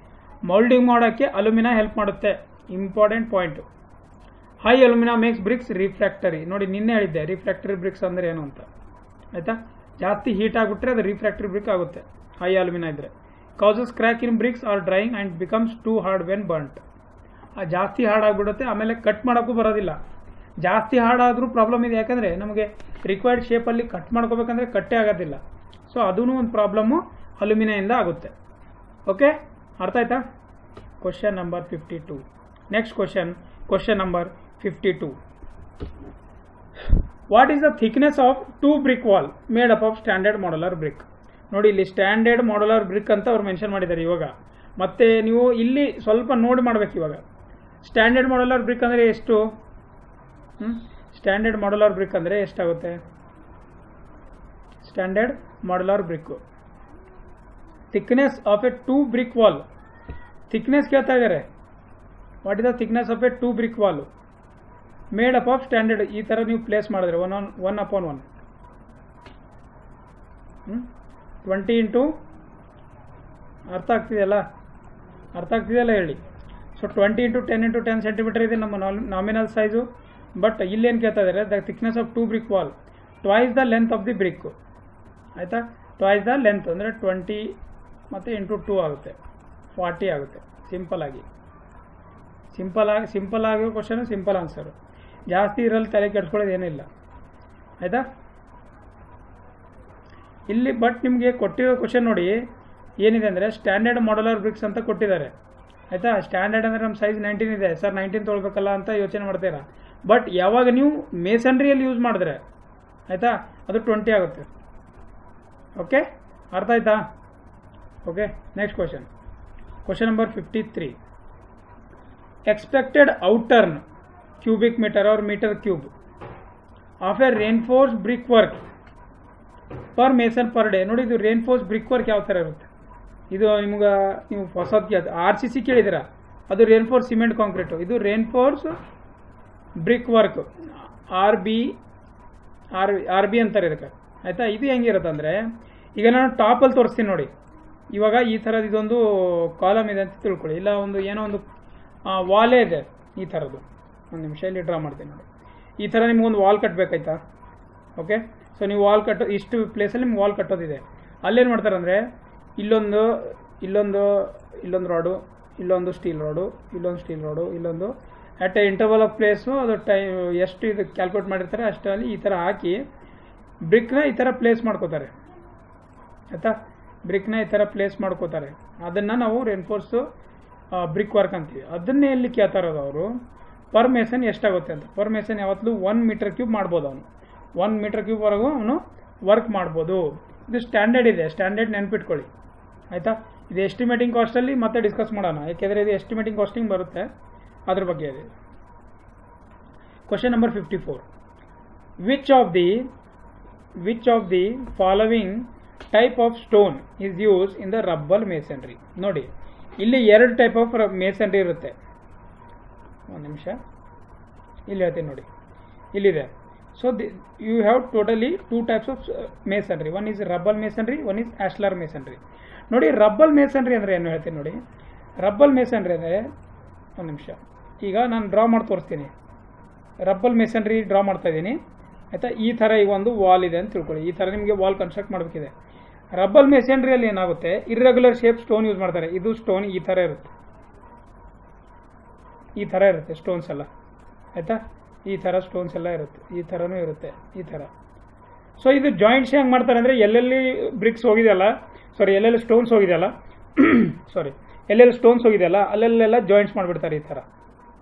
ಮೌಲ್ಡಿಂಗ್ ಮಾಡೋಕ್ಕೆ ಅಲ್ಯೂಮಿನಾ ಹೆಲ್ಪ್ ಮಾಡುತ್ತೆ, important point. High alumina makes bricks refractory. ನೋಡಿ, ನಿನ್ನೆ ಹೇಳಿದ್ದೆ ರಿಫ್ರಾಕ್ಟರಿ ಬ್ರಿಕ್ಸ್ ಅಂದರೆ ಏನು ಅಂತ. ಆಯಿತಾ, ಜಾಸ್ತಿ ಹೀಟ್ ಆಗಿಬಿಟ್ರೆ ಅದು ರಿಫ್ರಾಕ್ಟರಿ ಬ್ರಿಕ್ ಆಗುತ್ತೆ ಹೈ ಅಲ್ಯೂಮಿನಾ ಇದ್ದರೆ. Causes crack in bricks or drying and becomes too hard when burnt. ಜಾಸ್ತಿ ಹಾರ್ಡ್ ಆಗಿಬಿಡುತ್ತೆ, ಆಮೇಲೆ ಕಟ್ ಮಾಡೋಕ್ಕೂ ಬರೋದಿಲ್ಲ. ಜಾಸ್ತಿ ಹಾರ್ಡ್ ಆದರೂ ಪ್ರಾಬ್ಲಮ್ ಇದೆ, ಯಾಕಂದರೆ ನಮಗೆ ರಿಕ್ವೈರ್ಡ್ ಶೇಪಲ್ಲಿ ಕಟ್ ಮಾಡ್ಕೋಬೇಕಂದ್ರೆ ಕಟ್ಟೇ ಆಗೋದಿಲ್ಲ. ಸೊ ಅದೂ ಒಂದು ಪ್ರಾಬ್ಲಮ್ಮು ಅಲ್ಯೂಮಿನಿಯಿಂದ ಆಗುತ್ತೆ. ಓಕೆ, ಅರ್ಥ ಆಯ್ತಾ? Question number 52. Next question number 52. What is the thickness of 2 brick wall made up of standard modular brick? ನೋಡಿ, ಇಲ್ಲಿ ಸ್ಟ್ಯಾಂಡರ್ಡ್ ಮಾಡ್ಯುಲರ್ ಬ್ರಿಕ್ ಅಂತ ಅವ್ರು ಮೆನ್ಷನ್ ಮಾಡಿದ್ದಾರೆ. ಇವಾಗ ಮತ್ತೆ ನೀವು ಇಲ್ಲಿ ಸ್ವಲ್ಪ ನೋಡಿ ಮಾಡ್ಬೇಕು. ಇವಾಗ ಸ್ಟ್ಯಾಂಡರ್ಡ್ ಮಾಡ್ಯುಲರ್ ಬ್ರಿಕ್ ಅಂದರೆ ಎಷ್ಟು? ಸ್ಟ್ಯಾಂಡರ್ಡ್ ಮಾಡ್ಯುಲರ್ ಬ್ರಿಕ್ ಅಂದರೆ ಎಷ್ಟಾಗುತ್ತೆ? Standard modular brick thickness of a 2 brick wall. Thickness ಕೇಳ್ತಾ ಇದ್ದಾರೆ. What is the thickness of a 2 brick wall made up of standard? ಈ ಥರ ನೀವು ಪ್ಲೇಸ್ ಮಾಡಿದ್ರೆ 1/1 20 ಇಂಟು, ಅರ್ಥ ಆಗ್ತಿದೆಯಲ್ಲ ಹೇಳಿ. ಸೊ 20 ಇಂಟು 10 ಇಂಟು 10 ಸೆಂಟಿಮೀಟರ್ ಇದೆ ನಮ್ಮ ನಾಮಿನಲ್ ಸೈಜು. ಬಟ್ ಇಲ್ಲೇನು ಕೇಳ್ತಾ ಇದ್ದಾರೆ, the thickness of 2 brick wall twice the length of the brick. ಆಯಿತಾ, ಟ್ವೈಸ್ ದ ಲೆಂತ್ ಅಂದರೆ 20 ಮತ್ತು ಇಂಟು 2 ಆಗುತ್ತೆ, 40 ಆಗುತ್ತೆ. ಸಿಂಪಲ್ ಆಗಿರೋ ಕ್ವಶನು, ಸಿಂಪಲ್ ಆನ್ಸರು. ಜಾಸ್ತಿ ಇರಲು ತಲೆ ಕೆಡ್ಸ್ಕೊಳ್ಳೋದು ಏನಿಲ್ಲ. ಆಯಿತಾ, ಇಲ್ಲಿ ಬಟ್ ನಿಮಗೆ ಕೊಟ್ಟಿರೋ ಕ್ವಶನ್ ನೋಡಿ ಏನಿದೆ ಅಂದರೆ ಸ್ಟ್ಯಾಂಡರ್ಡ್ ಮಾಡ್ಯುಲರ್ ಬ್ರಿಕ್ಸ್ ಅಂತ ಕೊಟ್ಟಿದ್ದಾರೆ. ಆಯಿತಾ, ಸ್ಟ್ಯಾಂಡರ್ಡ್ ಅಂದರೆ ನಮ್ಮ ಸೈಜ್ 19 ಇದೆ ಸರ್, 19 ತೊಗೊಳ್ಬೇಕಲ್ಲ ಅಂತ ಯೋಚನೆ ಮಾಡ್ತೀರಾ. ಬಟ್ ಯಾವಾಗ ನೀವು ಮೇಸನ್ರಿಯಲ್ಲಿ ಯೂಸ್ ಮಾಡಿದ್ರೆ ಆಯಿತಾ ಅದು 20 ಆಗುತ್ತೆ. ಓಕೆ, ಅರ್ಥ ಆಯ್ತಾ? Okay, next question number 53. Expected outturn cubic metre or metre cube of a reinforce brick work per mason per day. ನೋಡಿ, ಇದು ರೇನ್ಫೋರ್ಸ್ ಬ್ರಿಕ್ ವರ್ಕ್ ಯಾವ ಥರ ಇರುತ್ತೆ? ಇದು ನೀವು ಹೊಸದ್ಗೆ ಅದು RCC ಕೇಳಿದ್ದೀರಾ, ಅದು ರೇನ್ಫೋರ್ಸ್ ಸಿಮೆಂಟ್ ಕಾಂಕ್ರೀಟು. ಇದು ರೇನ್ಫೋರ್ಸ್ ಬ್ರಿಕ್ ವರ್ಕ್, RB ಅಂತಾರೆ ಇದಕ್ಕೆ. ಆಯಿತಾ, ಇದು ಹೆಂಗಿರುತ್ತೆ ಅಂದರೆ, ಈಗ ನಾನು ಟಾಪಲ್ಲಿ ತೋರಿಸ್ತೀನಿ ನೋಡಿ. ಇವಾಗ ಈ ಥರದ್ದು ಇದೊಂದು ಕಾಲಮ್ ಇದೆ ಅಂತ ತಿಳ್ಕೊಳ್ಳಿ, ಇಲ್ಲ ಏನೋ ಒಂದು ವಾಲೇ ಇದೆ ಈ ಥರದ್ದು. ಒಂದು ನಿಮಿಷ ಇಲ್ಲಿ ಡ್ರಾ ಮಾಡ್ತೀನಿ ನೋಡಿ. ಈ ಥರ ನಿಮ್ಗೊಂದು ವಾಲ್ ಕಟ್ಟಬೇಕಾಯ್ತಾ? ಓಕೆ, ಸೊ ನೀವು ವಾಲ್ ಇಷ್ಟು ಪ್ಲೇಸಲ್ಲಿ ನಿಮ್ಗೆ ವಾಲ್ ಕಟ್ಟೋದಿದೆ. ಅಲ್ಲೇನು ಮಾಡ್ತಾರೆ ಅಂದರೆ ಇಲ್ಲೊಂದು ರಾಡು, ಇಲ್ಲೊಂದು ಸ್ಟೀಲ್ ರಾಡು, ಇಲ್ಲೊಂದು at A interval of place ಅದು ಎಷ್ಟು ಇದು ಕ್ಯಾಲ್ಕುಲೇಟ್ ಮಾಡಿರ್ತಾರೆ ಅಷ್ಟರಲ್ಲಿ ಈ ಥರ ಹಾಕಿ ಬ್ರಿಕ್ನ ಈ ಥರ ಪ್ಲೇಸ್ ಮಾಡ್ಕೋತಾರೆ. ಆಯಿತಾ, ಬ್ರಿಕ್ನ ಈ ಥರ ಪ್ಲೇಸ್ ಮಾಡ್ಕೋತಾರೆ. ಅದನ್ನು ನಾವು ರೇನ್ಫೋರ್ಸು ಬ್ರಿಕ್ ವರ್ಕ್ ಅಂತೀವಿ. ಅದನ್ನೇ ಎಲ್ಲಿ ಕೇಳ್ತಾ ಇರೋದು ಅವರು, ಪರ್ ಮೇಸನ್ ಎಷ್ಟಾಗುತ್ತೆ ಅಂತ. ಪರ್ ಮೇಸನ್ ಯಾವತ್ತೂ 1 ಮೀಟರ್ ಕ್ಯೂಬ್ ಮಾಡ್ಬೋದು ಅವನು. 1 ಮೀಟರ್ ಕ್ಯೂಬ್ವರೆಗೂ ಅವನು ವರ್ಕ್ ಮಾಡ್ಬೋದು. ಇದು ಸ್ಟ್ಯಾಂಡರ್ಡ್ ಇದೆ, ಸ್ಟ್ಯಾಂಡರ್ಡ್ ನೆನ್ಪಿಟ್ಕೊಳ್ಳಿ. ಆಯಿತಾ, ಇದು ಎಸ್ಟಿಮೇಟಿಂಗ್ ಕಾಸ್ಟಲ್ಲಿ ಮತ್ತೆ ಡಿಸ್ಕಸ್ ಮಾಡೋಣ, ಯಾಕೆಂದರೆ ಇದು ಎಸ್ಟಿಮೇಟಿಂಗ್ ಕಾಸ್ಟಿಂಗ್ ಬರುತ್ತೆ, ಅದ್ರ ಬಗ್ಗೆ ಇದೆ. Question number 54. Which of the following type of stone is use in the rubble masonry? ನೋಡಿ, ಇಲ್ಲಿ 2 ಟೈಪ್ ಆಫ್ ಮೇಸನ್ರಿ ಇರುತ್ತೆ. ಒಂದು ನಿಮಿಷ ಇಲ್ಲಿ ಹೇಳ್ತೀನಿ ನೋಡಿ, ಇಲ್ಲಿದೆ. So you have totally 2 types of masonry. One is rubble masonry, one is ashlar masonry. ನೋಡಿ, ರಬ್ಬಲ್ ಮೇಸನ್ರಿ ಅಂದರೆ ಏನು ಹೇಳ್ತೀನಿ ನೋಡಿ. ರಬ್ಬಲ್ ಮೇಸನ್ರಿ ಅಂದರೆ, ಒಂದು ನಿಮಿಷ, ಈಗ ನಾನು ಡ್ರಾ ಮಾಡಿ ತೋರಿಸ್ತೀನಿ. ರಬ್ಬಲ್ ಮೇಸನ್ರಿ ಡ್ರಾ ಮಾಡ್ತಾ ಇದ್ದೀನಿ. ಆಯಿತಾ, ಈ ಥರ ಈಗ ಒಂದು ವಾಲ್ ಇದೆ ಅಂತ ತಿಳ್ಕೊಳ್ಳಿ. ಈ ಥರ ನಿಮಗೆ ವಾಲ್ ಕನ್ಸ್ಟ್ರಕ್ಟ್ ಮಾಡಬೇಕಿದೆ. ರಬ್ಬಲ್ ಮೇಸನ್ರಿಯಲ್ಲಿ ಏನಾಗುತ್ತೆ, ಇರ್ರೆಗ್ಯುಲರ್ ಶೇಪ್ ಸ್ಟೋನ್ ಯೂಸ್ ಮಾಡ್ತಾರೆ. ಇದು ಸ್ಟೋನ್ ಈ ಥರ ಇರುತ್ತೆ ಸ್ಟೋನ್ಸ್ ಎಲ್ಲ. ಆಯಿತಾ, ಈ ಥರ ಸ್ಟೋನ್ಸ್ ಎಲ್ಲ ಇರುತ್ತೆ, ಈ ಥರನೂ ಇರುತ್ತೆ, ಈ ಥರ. ಸೊ ಇದು ಜಾಯಿಂಟ್ಸ್ ಹೆಂಗೆ ಮಾಡ್ತಾರೆ ಅಂದರೆ, ಎಲ್ಲೆಲ್ಲಿ ಬ್ರಿಕ್ಸ್ ಹೋಗಿದೆಯಲ್ಲ, ಎಲ್ಲೆಲ್ಲಿ ಸ್ಟೋನ್ಸ್ ಹೋಗಿದೆಯಲ್ಲ ಅಲ್ಲೆಲ್ಲ ಜಾಯಿಂಟ್ಸ್ ಮಾಡಿಬಿಡ್ತಾರೆ ಈ ಥರ.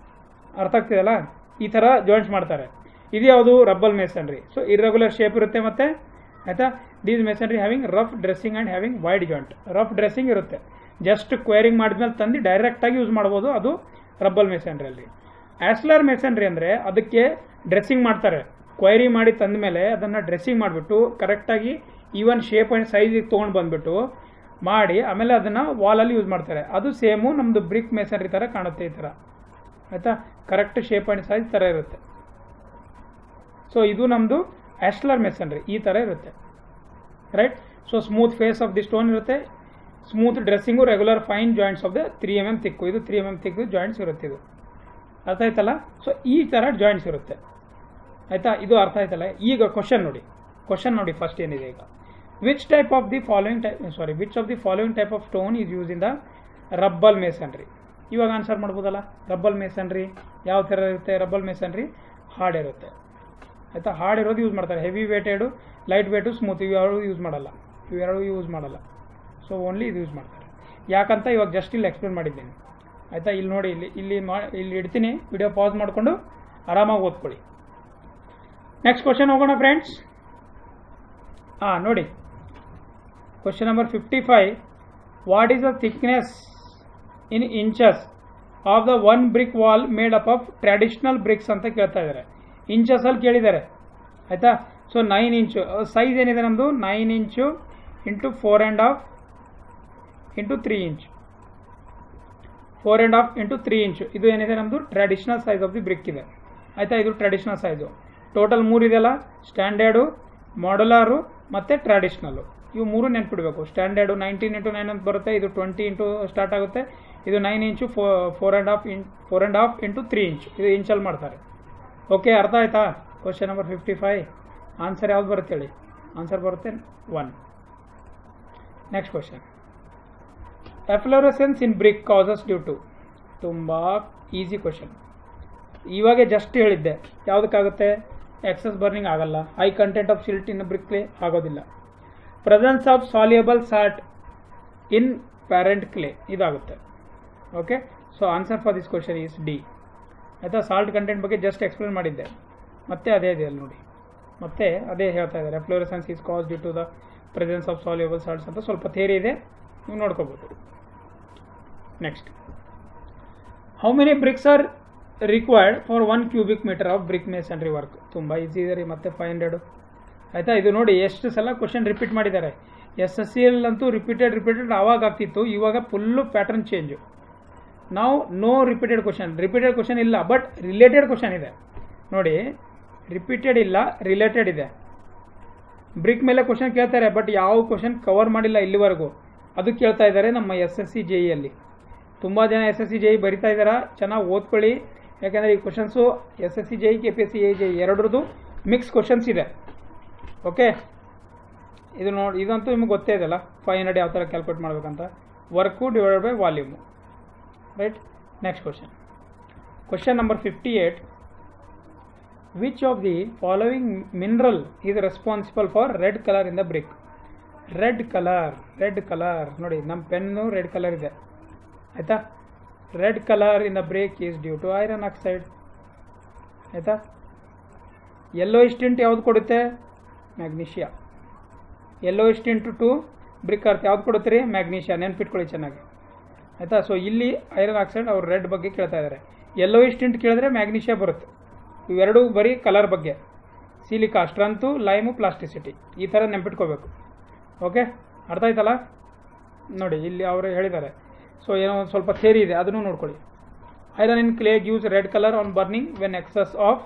ಅರ್ಥ ಆಗ್ತಿದೆಯಲ್ಲ? ಈ ಥರ ಜಾಯಿಂಟ್ಸ್ ಮಾಡ್ತಾರೆ. ಇದು ಯಾವುದು ರಬ್ಬಲ್ ಮೇಸನ್ರಿ. ಸೊ ಇರ್ರೆಗ್ಯುಲರ್ ಶೇಪ್ ಇರುತ್ತೆ ಮತ್ತೆ ಆಯ್ತಾ. These masonry having rough dressing and having wide joint. Rough dressing ಇರುತ್ತೆ, ಜಸ್ಟ್ ಕ್ವೈರಿಂಗ್ ಮಾಡಿದ್ಮೇಲೆ ತಂದು ಡೈರೆಕ್ಟಾಗಿ ಯೂಸ್ ಮಾಡ್ಬೋದು, ಅದು ರಬ್ಬಲ್ ಮೇಸನ್ರಿ ಅಲ್ಲಿ. ಆಸ್ಲರ್ ಮೇಸನ್ರಿ ಅಂದರೆ ಅದಕ್ಕೆ ಡ್ರೆಸ್ಸಿಂಗ್ ಮಾಡ್ತಾರೆ, ಕ್ವೈರಿ ಮಾಡಿ ತಂದ ಮೇಲೆ ಅದನ್ನು ಡ್ರೆಸ್ಸಿಂಗ್ ಮಾಡಿಬಿಟ್ಟು ಕರೆಕ್ಟಾಗಿ ಈವನ್ ಶೇಪ್ ಆ್ಯಂಡ್ ಸೈಜಿಗೆ ತೊಗೊಂಡು ಬಂದುಬಿಟ್ಟು ಮಾಡಿ ಆಮೇಲೆ ಅದನ್ನು ವಾಲಲ್ಲಿ ಯೂಸ್ ಮಾಡ್ತಾರೆ. ಅದು ಸೇಮು ನಮ್ಮದು ಬ್ರಿಕ್ ಮೇಸನ್ರಿ ಥರ ಕಾಣುತ್ತೆ ಈ ಥರ ಆಯಿತಾ. ಕರೆಕ್ಟ್ ಶೇಪ್ ಆ್ಯಂಡ್ ಸೈಜ್ ಥರ ಇರುತ್ತೆ. ಸೊ ಇದು ನಮ್ಮದು ಆಸ್ಲರ್ ಮೇಸನ್ರಿ ಈ ಥರ ಇರುತ್ತೆ right. So smooth face of the stone ಇರುತ್ತೆ, smooth dressing, regular fine joints of the 3 mm thick. ಇದು 3 mm ತಿಕ್ಕು ಜಾಯಿಂಟ್ಸ್ ಇರುತ್ತೆ, ಇದು ಅರ್ಥ ಆಯ್ತಲ್ಲ. ಸೊ ಈ ಥರ ಜಾಯಿಂಟ್ಸ್ ಇರುತ್ತೆ ಆಯಿತಾ. ಇದು ಅರ್ಥ ಆಯ್ತಲ್ಲ. ಈಗ ಕ್ವಶನ್ ನೋಡಿ ಫಸ್ಟ್ ಏನಿದೆ ಈಗ. Which of the following type of stone is use in the rubble masonry. ಇವಾಗ ಆನ್ಸರ್ ಮಾಡ್ಬೋದಲ್ಲ. ರಬ್ಬಲ್ ಮೇಸನ್ರಿ ಯಾವ ಥರ ಇರುತ್ತೆ? ರಬ್ಬಲ್ ಮೇಸನ್ರಿ ಹಾರ್ಡ್ ಇರುತ್ತೆ ಆಯಿತಾ. ಹಾರ್ಡ್ ಇರೋದು ಯೂಸ್ ಮಾಡ್ತಾರೆ. ಹೆವಿ ವೇಟೆಡು, ಲೈಟ್ ವೇಟು, ಸ್ಮೂತ್ ಇವೆರಡು ಯೂಸ್ ಮಾಡಲ್ಲ. ಸೊ ಓನ್ಲಿ ಇದು ಯೂಸ್ ಮಾಡ್ತಾರೆ. ಯಾಕಂತ ಇವಾಗ ಜಸ್ಟ್ ಇಲ್ಲಿ ಎಕ್ಸ್ಪ್ಲೇನ್ ಮಾಡಿದ್ದೇನೆ ಆಯಿತಾ. ಇಲ್ಲಿ ನೋಡಿ, ಇಲ್ಲಿ ಇಡ್ತೀನಿ, ವಿಡಿಯೋ ಪಾಸ್ ಮಾಡಿಕೊಂಡು ಆರಾಮಾಗಿ ಓದ್ಕೊಳ್ಳಿ. ನೆಕ್ಸ್ಟ್ ಕ್ವಶನ್ ಹೋಗೋಣ ಫ್ರೆಂಡ್ಸ್. ನೋಡಿ question number 55. What is the thickness in inches of the one brick wall made up of traditional bricks ಅಂತ ಕೇಳ್ತಾ ಇದ್ದಾರೆ. ಇಂಚಸಲ್ಲಿ ಕೇಳಿದ್ದಾರೆ ಆಯಿತಾ. ಸೊ 9 ಇಂಚು ಸೈಜ್ ಏನಿದೆ ನಮ್ಮದು, 9 inch into 4.5 into 3 inch, 4.5 into 3 inch. ಇದು ಏನಿದೆ ನಮ್ಮದು traditional size of the brick ಇದೆ ಆಯಿತಾ. ಇದು ಟ್ರೆಡಿಷನಲ್ ಸೈಜು. ಟೋಟಲ್ 3 ಇದೆಯಲ್ಲ, ಸ್ಟ್ಯಾಂಡರ್ಡು, ಮಾಡ್ಯುಲರು ಮತ್ತು ಟ್ರೆಡಿಷನಲ್ಲು. ಇವು 3 ನೆನ್ಪಿಡಬೇಕು. ಸ್ಟ್ಯಾಂಡರ್ಡು 19 ಇಂಟು 9 ಅಂತ ಬರುತ್ತೆ, ಇದು 20 ಇಂಟು ಸ್ಟಾರ್ಟ್ ಆಗುತ್ತೆ. ಇದು 9 ಇಂಚು 4.5 ಇಂಟು 3 ಇಂಚ್, ಇದು ಇಂಚಲ್ಲಿ ಮಾಡ್ತಾರೆ. ಓಕೆ, ಅರ್ಥ ಆಯ್ತಾ. ಕ್ವಶನ್ ನಂಬರ್ 55 ಆನ್ಸರ್ ಯಾವ್ದು ಬರುತ್ತೆ ಹೇಳಿ? ಆನ್ಸರ್ ಬರುತ್ತೆ 1. Next question. Efflorescence in brick causes due to. ತುಂಬ ಈಸಿ ಕ್ವಶನ್. ಇವಾಗೆ ಜಸ್ಟ್ ಹೇಳಿದ್ದೆ. ಯಾವುದಕ್ಕಾಗುತ್ತೆ? ಎಕ್ಸಸ್ ಬರ್ನಿಂಗ್ ಆಗಲ್ಲ. High content of silt in brick ಆಗೋದಿಲ್ಲ. Presence of soluble salt in parent clay ಇದಾಗುತ್ತೆ. Okay, so answer for this question is D ಆಯಿತಾ. Salt content ಬಗ್ಗೆ just explain ಮಾಡಿದ್ದೆ, ಮತ್ತೆ ಅದೇ ಇದೆ ಅಲ್ಲಿ ನೋಡಿ, ಮತ್ತೆ ಅದೇ ಹೇಳ್ತಾ ಇದ್ದಾರೆ. Efflorescence is caused due to the presence of soluble salts ಅಂತ ಸ್ವಲ್ಪ ಥಿಯರಿ ಇದೆ, ನೀವು ನೋಡ್ಕೋಬೋದು. Next, how many bricks are required for 1 cubic meter of brick masonry work? ತುಂಬ ಈಸಿ ಇದೆ ರೀ. ಮತ್ತೆ 500 ಆಯಿತಾ. ಇದು ನೋಡಿ ಎಷ್ಟು ಸಲ ಕ್ವಶನ್ ರಿಪೀಟ್ ಮಾಡಿದ್ದಾರೆ. SSCL ಅಂತೂ ರಿಪೀಟೆಡ್ ಆವಾಗ ಆಗ್ತಿತ್ತು, ಇವಾಗ ಫುಲ್ಲು ಪ್ಯಾಟರ್ನ್ ಚೇಂಜು. ನಾವು ನೋ ರಿಪೀಟೆಡ್ ಕ್ವಶನ್ ಇಲ್ಲ, ಬಟ್ ರಿಲೇಟೆಡ್ ಕ್ವಶನ್ ಇದೆ ನೋಡಿ. ರಿಪೀಟೆಡ್ ಇಲ್ಲ, ರಿಲೇಟೆಡ್ ಇದೆ. ಬ್ರಿಕ್ ಮೇಲೆ ಕ್ವಶನ್ ಕೇಳ್ತಾರೆ, ಬಟ್ ಯಾವ ಕ್ವಶನ್ ಕವರ್ ಮಾಡಿಲ್ಲ ಇಲ್ಲಿವರೆಗೂ, ಅದು ಕೇಳ್ತಾ ಇದ್ದಾರೆ ನಮ್ಮ SSC JE ಅಲ್ಲಿ. ತುಂಬ ಜನ SSC JE ಬರಿತಾ ಇದ್ದಾರೆ, ಚೆನ್ನಾಗಿ ಓದ್ಕೊಳ್ಳಿ. ಯಾಕೆಂದರೆ ಈ questions SSC JE KPSC JE ಎರಡರದ್ದು ಮಿಕ್ಸ್ ಕ್ವಶನ್ಸ್ ಇದೆ. ಓಕೆ, ಇದು ನೋಡಿ, ಇದಂತೂ ನಿಮಗೆ ಗೊತ್ತೇ ಇದೆಯಲ್ಲ, 500 ಯಾವ ಥರ ಕ್ಯಾಲ್ಕುಲೇಟ್ ಮಾಡಬೇಕಂತ. Work divided by volume right. Next question. Question number 58. Which of the following mineral is responsible for red colour in the brick? Red colour ನೋಡಿ, ನಮ್ಮ ಪೆನ್ನು ರೆಡ್ ಕಲರ್ ಇದೆ ಆಯಿತಾ. Red colour in the brick is due to iron oxide ಆಯಿತಾ. Yellow tint ಯಾವ್ದು ಕೊಡುತ್ತೆ? Magnesia. Yellow tint to brick earth ಯಾವ್ದು ಕೊಡುತ್ತೆ ರೀ? ಮ್ಯಾಗ್ನೀಷಿಯಾ. ನೆನ್ಪಿಟ್ಕೊಳ್ಳಿ ಚೆನ್ನಾಗಿ ಆಯಿತಾ. ಸೊ ಇಲ್ಲಿ ಐರನ್ ಆಕ್ಸೈಡ್ ಅವ್ರು ರೆಡ್ ಬಗ್ಗೆ ಕೇಳ್ತಾ ಇದ್ದಾರೆ. ಯೆಲ್ಲೋ ಟಿಂಟ್ ಕೇಳಿದ್ರೆ ಮ್ಯಾಗ್ನೀಷಿಯಾ ಬರುತ್ತೆ. ಇವೆರಡೂ ಬರೀ ಕಲರ್ ಬಗ್ಗೆ. ಸಿಲಿಕಾ ಸ್ಟ್ರೆಂತು, ಲೈಮು ಪ್ಲಾಸ್ಟಿಸಿಟಿ, ಈ ಥರ ನೆನ್ಪಿಟ್ಕೋಬೇಕು. ಓಕೆ, ಅರ್ಥ ಆಯ್ತಲ್ಲ. ನೋಡಿ ಇಲ್ಲಿ ಅವರು ಹೇಳಿದ್ದಾರೆ. ಸೊ ಏನೋ ಒಂದು ಸ್ವಲ್ಪ ಥಿಯರಿ ಇದೆ, ಅದನ್ನು ನೋಡ್ಕೊಳ್ಳಿ. Iron in clay gives red colour on burning when excess of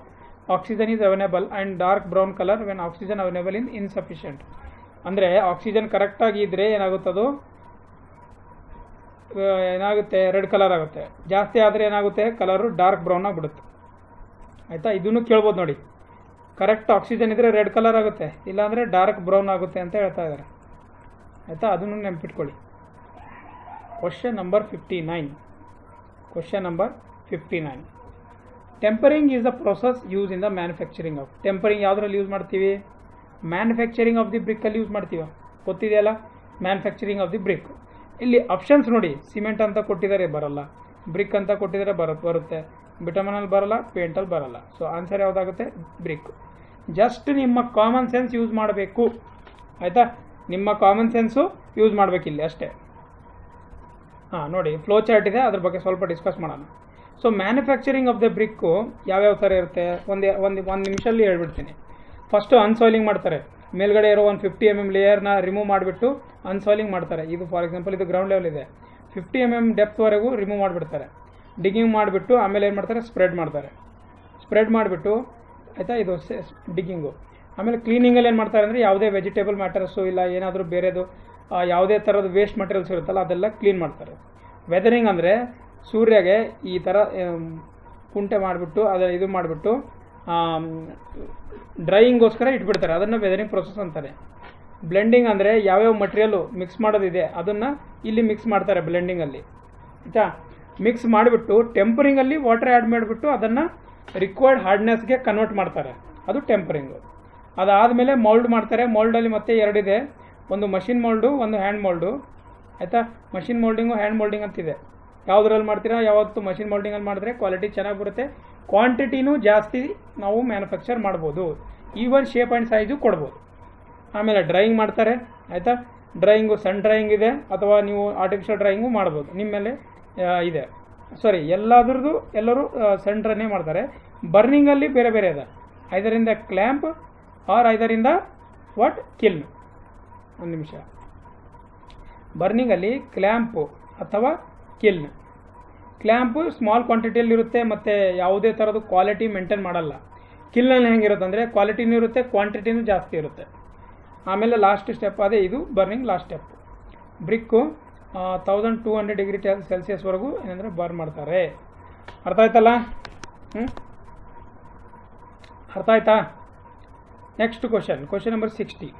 oxygen is available and dark brown colour when oxygen available in insufficient. ಅಂದರೆ ಆಕ್ಸಿಜನ್ ಕರೆಕ್ಟಾಗಿ ಇದ್ದರೆ ಏನಾಗುತ್ತದು, ಏನಾಗುತ್ತೆ, ರೆಡ್ ಕಲರ್ ಆಗುತ್ತೆ. ಜಾಸ್ತಿ ಆದರೆ ಏನಾಗುತ್ತೆ, ಕಲರು ಡಾರ್ಕ್ ಬ್ರೌನ್ ಆಗಿಬಿಡುತ್ತೆ ಆಯಿತಾ. ಇದನ್ನು ಕೇಳ್ಬೋದು ನೋಡಿ. ಕರೆಕ್ಟ್ ಆಕ್ಸಿಜನ್ ಇದ್ದರೆ ರೆಡ್ ಕಲರ್ ಆಗುತ್ತೆ, ಇಲ್ಲಾಂದರೆ ಡಾರ್ಕ್ ಬ್ರೌನ್ ಆಗುತ್ತೆ ಅಂತ ಹೇಳ್ತಾ ಇದ್ದಾರೆ ಆಯಿತಾ. ಅದನ್ನು ನೆನ್ಪಿಟ್ಕೊಳ್ಳಿ. Question number 59. Tempering is the process use in the manufacturing of. Tempering ಯಾವುದ್ರಲ್ಲಿ ಯೂಸ್ ಮಾಡ್ತೀವಿ? ಮ್ಯಾನುಫ್ಯಾಕ್ಚರಿಂಗ್ ಆಫ್ ದಿ ಬ್ರಿಕ್ಕಲ್ಲಿ ಯೂಸ್ ಮಾಡ್ತೀವ, ಗೊತ್ತಿದೆಯಲ್ಲ. Manufacturing of the brick. ಇಲ್ಲಿ ಆಪ್ಷನ್ಸ್ ನೋಡಿ, ಸಿಮೆಂಟ್ ಅಂತ ಕೊಟ್ಟಿದ್ದಾರೆ ಬರಲ್ಲ, ಬ್ರಿಕ್ ಅಂತ ಕೊಟ್ಟಿದ್ದಾರೆ ಬರುತ್ತೆ, ಬಿಟಮನಲ್ಲಿ ಬರಲ್ಲ, ಪೇಂಟಲ್ಲಿ ಬರಲ್ಲ. ಸೊ ಆನ್ಸರ್ ಯಾವುದಾಗುತ್ತೆ? ಬ್ರಿಕ್. ಜಸ್ಟ್ ನಿಮ್ಮ ಕಾಮನ್ ಸೆನ್ಸ್ ಯೂಸ್ ಮಾಡಬೇಕು, ಆಯಿತಾ? ನಿಮ್ಮ ಕಾಮನ್ ಸೆನ್ಸು ಯೂಸ್ ಮಾಡಬೇಕಿಲ್ಲಿ ಅಷ್ಟೇ. ನೋಡಿ, ಫ್ಲೋ ಚಾರ್ಟ್ ಇದೆ, ಅದ್ರ ಬಗ್ಗೆ ಸ್ವಲ್ಪ ಡಿಸ್ಕಸ್ ಮಾಡೋಣ. ಸೊ ಮ್ಯಾನುಫ್ಯಾಕ್ಚರಿಂಗ್ ಆಫ್ ದ ಬ್ರಿಕ್ಕು ಯಾವ್ಯಾವ ಥರ ಇರುತ್ತೆ ಒಂದು ನಿಮಿಷದಲ್ಲಿ ಹೇಳ್ಬಿಡ್ತೀನಿ. ಫಸ್ಟು ಅನ್ಸಾಯಿಲಿಂಗ್ ಮಾಡ್ತಾರೆ. ಮೇಲ್ಗಡೆ ಇರೋ ಒಂದು 50 mm ಲೇಯರ್ನ ರಿಮೂವ್ ಮಾಡಿಬಿಟ್ಟು ಅನ್ಸಾಯಿಲಿಂಗ್ ಮಾಡ್ತಾರೆ. ಇದು ಫಾರ್ ಎಕ್ಸಾಂಪಲ್ ಇದು ಗ್ರೌಂಡ್ ಲೆವೆಲ್ ಇದೆ, 50 mm ಡೆಪ್ತ್ವರೆಗೂ ರಿಮೂವ್ ಮಾಡಿಬಿಡ್ತಾರೆ. ಡಿಗ್ಗಿಂಗ್ ಮಾಡಿಬಿಟ್ಟು ಆಮೇಲೆ ಏನು ಮಾಡ್ತಾರೆ? ಸ್ಪ್ರೆಡ್ ಮಾಡ್ತಾರೆ. ಸ್ಪ್ರೆಡ್ ಮಾಡಿಬಿಟ್ಟು, ಆಯಿತಾ, ಇದು ಡಿಗ್ಗಿಂಗು. ಆಮೇಲೆ ಕ್ಲೀನಿಂಗಲ್ಲಿ ಏನು ಮಾಡ್ತಾರೆ ಅಂದರೆ ಯಾವುದೇ ವೆಜಿಟೇಬಲ್ ಮ್ಯಾಟರ್ಸು ಇಲ್ಲ ಏನಾದರೂ ಬೇರೆದು ಯಾವುದೇ ಥರದ ವೇಸ್ಟ್ ಮಟೀರಿಯಲ್ಸ್ ಇರುತ್ತಲ್ಲ ಅದೆಲ್ಲ ಕ್ಲೀನ್ ಮಾಡ್ತಾರೆ. ವೆದರಿಂಗ್ ಅಂದರೆ ಸೂರ್ಯಗೆ ಈ ಥರ ಕುಂಟೆ ಮಾಡಿಬಿಟ್ಟು ಇದು ಮಾಡಿಬಿಟ್ಟು ಡ್ರೈಯಿಂಗೋಸ್ಕರ ಇಟ್ಬಿಡ್ತಾರೆ, ಅದನ್ನು ವೆದರಿಂಗ್ ಪ್ರೊಸೆಸ್ ಅಂತಾರೆ. ಬ್ಲೆಂಡಿಂಗ್ ಅಂದರೆ ಯಾವ್ಯಾವ ಮಟೀರಿಯಲು ಮಿಕ್ಸ್ ಮಾಡೋದಿದೆ ಅದನ್ನು ಇಲ್ಲಿ ಮಿಕ್ಸ್ ಮಾಡ್ತಾರೆ ಬ್ಲೆಂಡಿಂಗಲ್ಲಿ, ಆಯಿತಾ? ಮಿಕ್ಸ್ ಮಾಡಿಬಿಟ್ಟು ಟೆಂಪರಿಂಗಲ್ಲಿ ವಾಟರ್ ಆ್ಯಡ್ ಮಾಡಿಬಿಟ್ಟು ಅದನ್ನು ರಿಕ್ವೈರ್ಡ್ ಹಾರ್ಡ್ನೆಸ್ಗೆ ಕನ್ವರ್ಟ್ ಮಾಡ್ತಾರೆ, ಅದು ಟೆಂಪರಿಂಗು. ಅದಾದಮೇಲೆ ಮೌಲ್ಡ್ ಮಾಡ್ತಾರೆ. ಮೌಲ್ಡಲ್ಲಿ ಮತ್ತೆ ಎರಡಿದೆ, ಒಂದು ಮಷಿನ್ ಮೋಲ್ಡು, ಒಂದು ಹ್ಯಾಂಡ್ ಮೋಲ್ಡು, ಆಯಿತಾ? ಮಷಿನ್ ಮೋಲ್ಡಿಂಗು ಹ್ಯಾಂಡ್ ಮೋಲ್ಡಿಂಗ್ ಅಂತಿದೆ. ಯಾವುದ್ರಲ್ಲಿ ಮಾಡ್ತೀರಾ? ಯಾವತ್ತು ಮಷಿನ್ ಮೋಲ್ಡಿಂಗಲ್ಲಿ ಮಾಡಿದ್ರೆ ಕ್ವಾಲಿಟಿ ಚೆನ್ನಾಗಿ ಬರುತ್ತೆ, ಕ್ವಾಂಟಿಟಿನೂ ಜಾಸ್ತಿ ನಾವು ಮ್ಯಾನುಫ್ಯಾಕ್ಚರ್ ಮಾಡ್ಬೋದು, ಈವನ್ ಶೇಪ್ ಆ್ಯಂಡ್ ಸೈಜು ಕೊಡ್ಬೋದು. ಆಮೇಲೆ ಡ್ರೈಯಿಂಗ್ ಮಾಡ್ತಾರೆ, ಆಯಿತಾ? ಡ್ರೈಯಿಂಗು ಸನ್ ಡ್ರೈಯಿಂಗ್ ಇದೆ, ಅಥವಾ ನೀವು ಆರ್ಟಿಫಿಷಿಯಲ್ ಡ್ರೈಯಿಂಗು ಮಾಡ್ಬೋದು, ನಿಮ್ಮ ಮೇಲೆ ಇದೆ. ಸಾರಿ, ಎಲ್ಲರೂ ಸನ್ ಡ್ರೈನೇ ಮಾಡ್ತಾರೆ. ಬರ್ನಿಂಗಲ್ಲಿ ಬೇರೆ ಬೇರೆ ಇದೆ, ಐದರಿಂದ ಕ್ಲ್ಯಾಂಪ್ ಆರ್ ಐದರಿಂದ ವಾಟ್ ಕಿಲ್ನ್. ಒಂದು ನಿಮಿಷ. ಬರ್ನಿಂಗಲ್ಲಿ ಕ್ಲ್ಯಾಂಪು ಅಥವಾ ಕಿಲ್ನ್. ಕ್ಲ್ಯಾಂಪು ಸ್ಮಾಲ್ ಕ್ವಾಂಟಿಟಿಯಲ್ಲಿ ಇರುತ್ತೆ ಮತ್ತು ಯಾವುದೇ ಥರದ್ದು ಕ್ವಾಲಿಟಿ ಮೇಂಟೈನ್ ಮಾಡಲ್ಲ. ಕಿಲ್ನಲ್ಲಿ ಹೆಂಗಿರುತ್ತೆ ಅಂದರೆ ಕ್ವಾಲಿಟಿನೂ ಇರುತ್ತೆ, ಕ್ವಾಂಟಿಟಿನೂ ಜಾಸ್ತಿ ಇರುತ್ತೆ. ಆಮೇಲೆ ಲಾಸ್ಟ್ ಸ್ಟೆಪ್ ಅದೇ ಇದು burning last step. Brick 1200 degree ಸೆಲ್ಸಿಯಸ್ವರೆಗೂ ಏನಂದರೆ ಬರ್ನ್ ಮಾಡ್ತಾರೆ. ಅರ್ಥ ಆಯ್ತಲ್ಲ? ಅರ್ಥ ಆಯ್ತಾ? Next question number 60.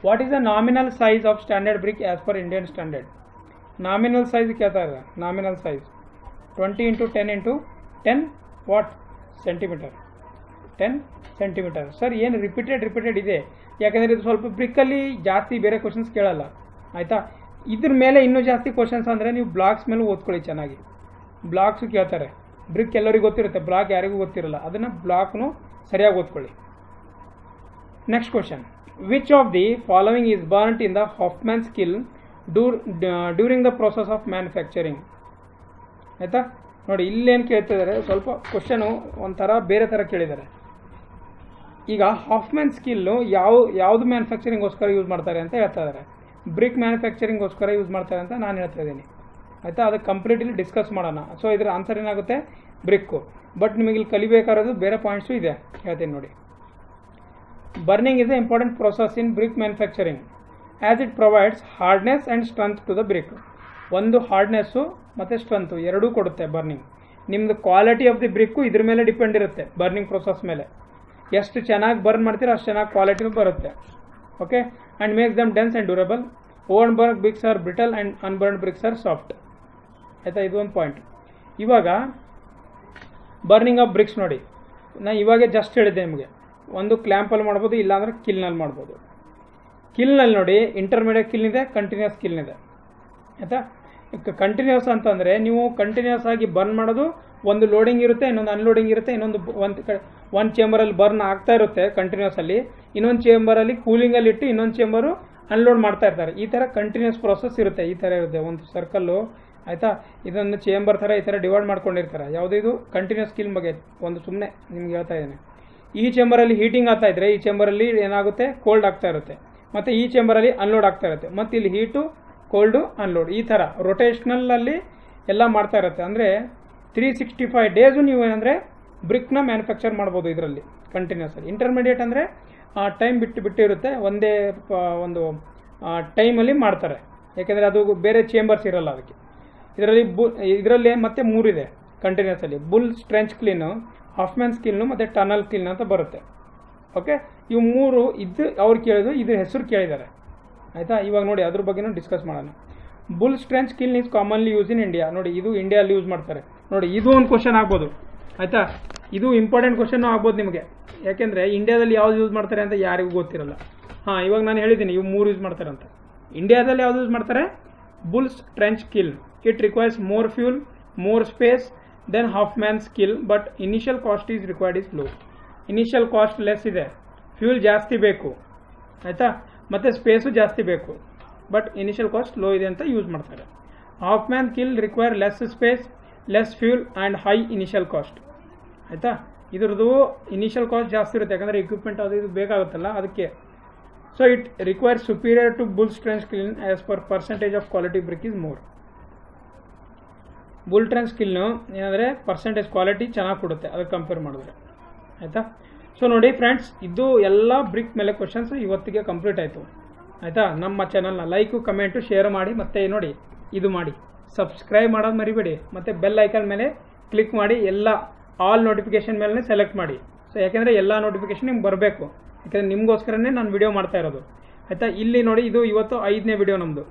What is the nominal size of standard brick as per Indian standard? Nominal size ಕೇಳ್ತಾ ಇದೆ. Nominal size 20 × 10 × 10 what centimetre, 10 centimetre. Sir ಏನು ರಿಪೀಟೆಡ್ ಇದೆ, ಯಾಕಂದರೆ ಇದು ಸ್ವಲ್ಪ ಬ್ರಿಕ್ಕಲ್ಲಿ ಜಾಸ್ತಿ ಬೇರೆ ಕ್ವಶನ್ಸ್ ಕೇಳಲ್ಲ, ಆಯಿತಾ? ಇದ್ರ ಮೇಲೆ ಇನ್ನೂ ಜಾಸ್ತಿ ಕ್ವಶನ್ಸ್ ಅಂದರೆ ನೀವು ಬ್ಲಾಕ್ಸ್ ಮೇಲೆ ಓದ್ಕೊಳ್ಳಿ ಚೆನ್ನಾಗಿ. ಬ್ಲಾಕ್ಸು ಕೇಳ್ತಾರೆ. ಬ್ರಿಕ್ ಎಲ್ಲರಿಗೂ ಗೊತ್ತಿರುತ್ತೆ, ಬ್ಲಾಕ್ ಯಾರಿಗೂ ಗೊತ್ತಿರಲ್ಲ, ಅದನ್ನು ಬ್ಲಾಕ್ನು ಸರಿಯಾಗಿ ಓದ್ಕೊಳ್ಳಿ. Next question. Which of the following is burnt in the Hoffman's ಸ್ಕಿಲ್ during the process of manufacturing? ಆಯಿತಾ? ನೋಡಿ, ಇಲ್ಲೇನು ಕೇಳ್ತಿದ್ದಾರೆ, ಸ್ವಲ್ಪ ಕ್ವಶನು ಒಂಥರ ಬೇರೆ ಥರ ಕೇಳಿದ್ದಾರೆ. ಈಗ ಹಾಫ್ಮ್ಯಾನ್ ಸ್ಕಿಲ್ಲು ಯಾವುದು ಮ್ಯಾನುಫ್ಯಾಕ್ಚರಿಂಗೋಸ್ಕರ ಯೂಸ್ ಮಾಡ್ತಾರೆ ಅಂತ ಹೇಳ್ತಾ ಇದ್ದಾರೆ. ಬ್ರಿಕ್ ಮ್ಯಾನುಫ್ಯಾಕ್ಚರಿಂಗೋಸ್ಕರ ಯೂಸ್ ಮಾಡ್ತಾರೆ ಅಂತ ನಾನು ಹೇಳ್ತಾ ಇದ್ದೀನಿ, ಆಯಿತಾ? ಅದಕ್ಕೆ ಕಂಪ್ಲೀಟ್ಲಿ ಡಿಸ್ಕಸ್ ಮಾಡೋಣ. ಸೊ ಇದರ ಆನ್ಸರ್ ಏನಾಗುತ್ತೆ? ಬ್ರಿಕ್ಕು. ಬಟ್ ನಿಮಗೆ ಇಲ್ಲಿ ಕಲಿಬೇಕಾಗಿರೋದು ಬೇರೆ ಪಾಯಿಂಟ್ಸು ಇದೆ, ಹೇಳ್ತೀನಿ ನೋಡಿ. Burning is an important process in brick manufacturing as it provides hardness and strength to the brick. ಒಂದು ಹಾರ್ಡ್ನೆಸ್ಸು ಮತ್ತು ಸ್ಟ್ರೆಂತು ಎರಡೂ ಕೊಡುತ್ತೆ ಬರ್ನಿಂಗ್. ನಿಮ್ಮದು ಕ್ವಾಲಿಟಿ ಆಫ್ ದಿ ಬ್ರಿಕ್ಕು ಇದ್ರ ಮೇಲೆ ಡಿಪೆಂಡ್ ಇರುತ್ತೆ, ಬರ್ನಿಂಗ್ ಪ್ರೊಸೆಸ್ ಮೇಲೆ. ಎಷ್ಟು ಚೆನ್ನಾಗಿ ಬರ್ನ್ ಮಾಡ್ತೀರೋ ಅಷ್ಟು ಚೆನ್ನಾಗಿ ಕ್ವಾಲಿಟಿನೂ ಬರುತ್ತೆ. Okay, and makes them dense and durable. Over burnt bricks are brittle and unburnt bricks are soft. ಆಯಿತಾ? ಇದು ಒಂದು ಪಾಯಿಂಟ್. ಇವಾಗ ಬರ್ನಿಂಗ್ ಆಫ್ ಬ್ರಿಕ್ಸ್ ನೋಡಿ, ನಾನು ಇವಾಗೆ ಜಸ್ಟ್ ಹೇಳಿದ್ದೆ ನಿಮಗೆ. ಒಂದು ಕ್ಲ್ಯಾಂಪಲ್ಲಿ ಮಾಡ್ಬೋದು, ಇಲ್ಲಾಂದರೆ ಕಿಲ್ನಲ್ಲಿ ಮಾಡ್ಬೋದು. ಕಿಲ್ನಲ್ಲಿ ನೋಡಿ, ಇಂಟರ್ಮೀಡಿಯೇಟ್ ಕಿಲ್ನ್ ಇದೆ, ಕಂಟಿನ್ಯೂಸ್ ಕಿಲ್ನ್ ಇದೆ, ಆಯಿತಾ? ಕಂಟಿನ್ಯೂಸ್ ಅಂತಂದರೆ ನೀವು ಕಂಟಿನ್ಯೂಸ್ ಆಗಿ ಬರ್ನ್ ಮಾಡೋದು, ಒಂದು ಲೋಡಿಂಗ್ ಇರುತ್ತೆ, ಇನ್ನೊಂದು ಅನ್ಲೋಡಿಂಗ್ ಇರುತ್ತೆ, ಒಂದು ಚೇಂಬರಲ್ಲಿ ಬರ್ನ್ ಆಗ್ತಾ ಇರುತ್ತೆ ಕಂಟಿನ್ಯೂಸಲ್ಲಿ, ಇನ್ನೊಂದು ಚೇಂಬರಲ್ಲಿ ಕೂಲಿಂಗಲ್ಲಿ ಇಟ್ಟು ಇನ್ನೊಂದು ಚೇಂಬರು ಅನ್ಲೋಡ್ ಮಾಡ್ತಾ ಇರ್ತಾರೆ. ಈ ಥರ ಕಂಟಿನ್ಯೂಸ್ ಪ್ರೊಸೆಸ್ ಇರುತ್ತೆ, ಈ ಥರ ಇರುತ್ತೆ ಒಂದು ಸರ್ಕಲ್ಲು, ಆಯಿತಾ? ಇದೊಂದು ಚೇಂಬರ್ ಥರ ಈ ಥರ ಡಿವೈಡ್ ಮಾಡ್ಕೊಂಡಿರ್ತಾರೆ. ಯಾವುದೇ ಇದು ಕಂಟಿನ್ಯೂಸ್ ಕಿಲ್ನ್ ಬಗ್ಗೆ ಒಂದು ಸುಮ್ಮನೆ ನಿಮ್ಗೆ ಹೇಳ್ತಾ ಇದ್ದೇನೆ. ಈ ಚೇಂಬರಲ್ಲಿ ಹೀಟಿಂಗ್ ಆಗ್ತಾ ಇದ್ದರೆ ಈ ಚೇಂಬರಲ್ಲಿ ಏನಾಗುತ್ತೆ? ಕೋಲ್ಡ್ ಆಗ್ತಾ ಇರುತ್ತೆ. ಮತ್ತು ಈ ಚೇಂಬರಲ್ಲಿ ಅನ್ಲೋಡ್ ಆಗ್ತಾ ಇರುತ್ತೆ. ಮತ್ತು ಇಲ್ಲಿ ಹೀಟು, ಕೋಲ್ಡು, ಅನ್ಲೋಡ್, ಈ ಥರ ರೊಟೇಷ್ನಲಲ್ಲಿ ಎಲ್ಲ ಮಾಡ್ತಾ ಇರುತ್ತೆ. ಅಂದರೆ 365 ಡೇಸು ನೀವು ಏನಂದರೆ ಬ್ರಿಕ್ನ ಮ್ಯಾನುಫ್ಯಾಕ್ಚರ್ ಮಾಡ್ಬೋದು ಇದರಲ್ಲಿ ಕಂಟಿನ್ಯೂಸಲ್ಲಿ. ಇಂಟರ್ಮೀಡಿಯೇಟ್ ಅಂದರೆ ಟೈಮ್ ಬಿಟ್ಟು ಇರುತ್ತೆ, ಒಂದೇ ಒಂದು ಟೈಮಲ್ಲಿ ಮಾಡ್ತಾರೆ, ಯಾಕೆಂದರೆ ಅದು ಬೇರೆ ಚೇಂಬರ್ಸ್ ಇರಲ್ಲ ಅದಕ್ಕೆ. ಇದರಲ್ಲಿ ಮತ್ತೆ 3 ಇದೆ ಕಂಟಿನ್ಯೂಸಲ್ಲಿ. ಬುಲ್ ಸ್ಟ್ರೆಂಚ್ ಕ್ಲೀನು, ಹಾಫ್ಮ್ಯಾನ್ ಸ್ಕಿಲ್ನು ಮತ್ತು ಟನಲ್ ಕ್ಲೀನ್ ಅಂತ ಬರುತ್ತೆ. ಓಕೆ, ಇವು 3 ಇದು ಅವ್ರು ಕೇಳಿದ್ರು, ಇದ್ರ ಹೆಸರು ಕೇಳಿದ್ದಾರೆ, ಆಯಿತಾ? ಇವಾಗ ನೋಡಿ ಅದ್ರ ಬಗ್ಗೆನೂ ಡಿಸ್ಕಸ್ ಮಾಡೋಣ. Bull's trench kiln is commonly use in India. ನೋಡಿ, ಇದು ಇಂಡಿಯಲ್ಲಿ ಯೂಸ್ ಮಾಡ್ತಾರೆ. ನೋಡಿ, ಇದು ಒಂದು ಕ್ವಶನ್ ಆಗ್ಬೋದು, ಆಯಿತಾ? ಇದು ಇಂಪಾರ್ಟೆಂಟ್ ಕ್ವಶನ್ನು ಆಗ್ಬೋದು ನಿಮಗೆ, ಯಾಕೆಂದರೆ ಇಂಡಿಯಾದಲ್ಲಿ ಯಾವ್ದು ಯೂಸ್ ಮಾಡ್ತಾರೆ ಅಂತ ಯಾರಿಗೂ ಗೊತ್ತಿರಲ್ಲ. ಇವಾಗ ನಾನು ಹೇಳಿದ್ದೀನಿ ಇವು 3 ಯೂಸ್ ಮಾಡ್ತಾರೆ ಅಂತ. ಇಂಡಿಯಾದಲ್ಲಿ ಯಾವ್ದು ಯೂಸ್ ಮಾಡ್ತಾರೆ? Bull's trench kiln. It requires more fuel, more space than Hoffman's ಸ್ಕಿಲ್ but initial cost is required is low. Initial cost less ಇದೆ, ಫ್ಯೂಲ್ ಜಾಸ್ತಿ ಬೇಕು ಆಯಿತಾ, ಮತ್ತು ಸ್ಪೇಸು ಜಾಸ್ತಿ ಬೇಕು, ಬಟ್ ಇನಿಷಿಯಲ್ ಕಾಸ್ಟ್ ಲೋ ಇದೆ ಅಂತ ಯೂಸ್ ಮಾಡ್ತಾರೆ. Half man kill require less space, less fuel and high initial cost ಆಯಿತಾ. ಇದ್ರದ್ದು ಇನಿಷಿಯಲ್ ಕಾಸ್ಟ್ ಜಾಸ್ತಿ ಇರುತ್ತೆ, ಯಾಕಂದರೆ ಎಕ್ವಿಪ್ಮೆಂಟ್ ಅದು ಇದು ಬೇಕಾಗುತ್ತಲ್ಲ ಅದಕ್ಕೆ. So it require superior to Bull's trench ಸ್ಕಿಲ್ as per percentage of quality brick is more. Bull trench ಸ್ಕಿಲ್ನು ಏನಂದರೆ ಪರ್ಸೆಂಟೇಜ್ ಕ್ವಾಲಿಟಿ ಚೆನ್ನಾಗಿ ಕೊಡುತ್ತೆ ಅದಕ್ಕೆ ಕಂಪೇರ್ ಮಾಡಿದ್ರೆ ಆಯಿತಾ. ಸೊ ನೋಡಿ ಫ್ರೆಂಡ್ಸ್, ಇದು ಎಲ್ಲ ಬ್ರಿಕ್ ಮೇಲೆ ಕ್ವಶನ್ಸ್ ಇವತ್ತಿಗೆ ಕಂಪ್ಲೀಟ್ ಆಯಿತು ಆಯಿತಾ. ನಮ್ಮ ಚಾನಲ್ನ ಲೈಕು ಕಮೆಂಟು ಶೇರ್ ಮಾಡಿ, ಮತ್ತು ನೋಡಿ ಇದು ಮಾಡಿ ಸಬ್ಸ್ಕ್ರೈಬ್ ಮಾಡೋದು ಮರಿಬೇಡಿ, ಮತ್ತು ಬೆಲ್ ಐಕಾನ್ ಮೇಲೆ ಕ್ಲಿಕ್ ಮಾಡಿ, ಎಲ್ಲ ಆಲ್ ನೋಟಿಫಿಕೇಷನ್ ಮೇಲೆ ಸೆಲೆಕ್ಟ್ ಮಾಡಿ. ಸೊ ಯಾಕೆಂದರೆ ಎಲ್ಲ ನೋಟಿಫಿಕೇಷನ್ ನಿಮ್ಗೆ ಬರಬೇಕು, ಯಾಕೆಂದರೆ ನಿಮಗೋಸ್ಕರನೇ ನಾನು ವಿಡಿಯೋ ಮಾಡ್ತಾ ಇರೋದು ಆಯಿತಾ. ಇಲ್ಲಿ ನೋಡಿ ಇದು ಇವತ್ತು 5ನೇ ವಿಡಿಯೋ ನಮ್ಮದು.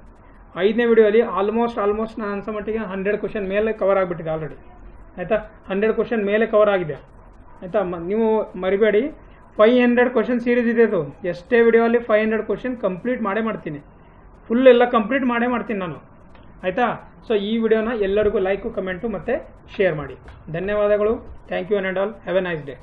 5ನೇ ವಿಡಿಯೋಲಿ ಆಲ್ಮೋಸ್ಟ್ ನಾನು ಅನ್ಸೋ ಮಟ್ಟಿಗೆ 100 ಕ್ವಶನ್ ಮೇಲೆ ಕವರ್ ಆಗಿಬಿಟ್ಟಿದೆ ಆಲ್ರೆಡಿ ಆಯಿತಾ. 100 ಕ್ವಶನ್ ಮೇಲೆ ಕವರ್ ಆಗಿದೆ ಆಯಿತಾ. ನೀವು ಮರಿಬೇಡಿ, 500 ಕ್ವಶನ್ ಸೀರೀಸ್ ಇದೆ ಇದು. ಎಷ್ಟೇ ವಿಡಿಯೋಲಿ 500 ಕ್ವಶನ್ ಕಂಪ್ಲೀಟ್ ಮಾಡ್ತೀನಿ, ಫುಲ್ ಎಲ್ಲ ಕಂಪ್ಲೀಟ್ ಮಾಡ್ತೀನಿ ನಾನು ಆಯಿತಾ. ಸೊ ಈ ವಿಡಿಯೋನ ಎಲ್ಲರಿಗೂ ಲೈಕು ಕಮೆಂಟು ಮತ್ತು ಶೇರ್ ಮಾಡಿ. ಧನ್ಯವಾದಗಳು. Thank you and all. Have a nice day.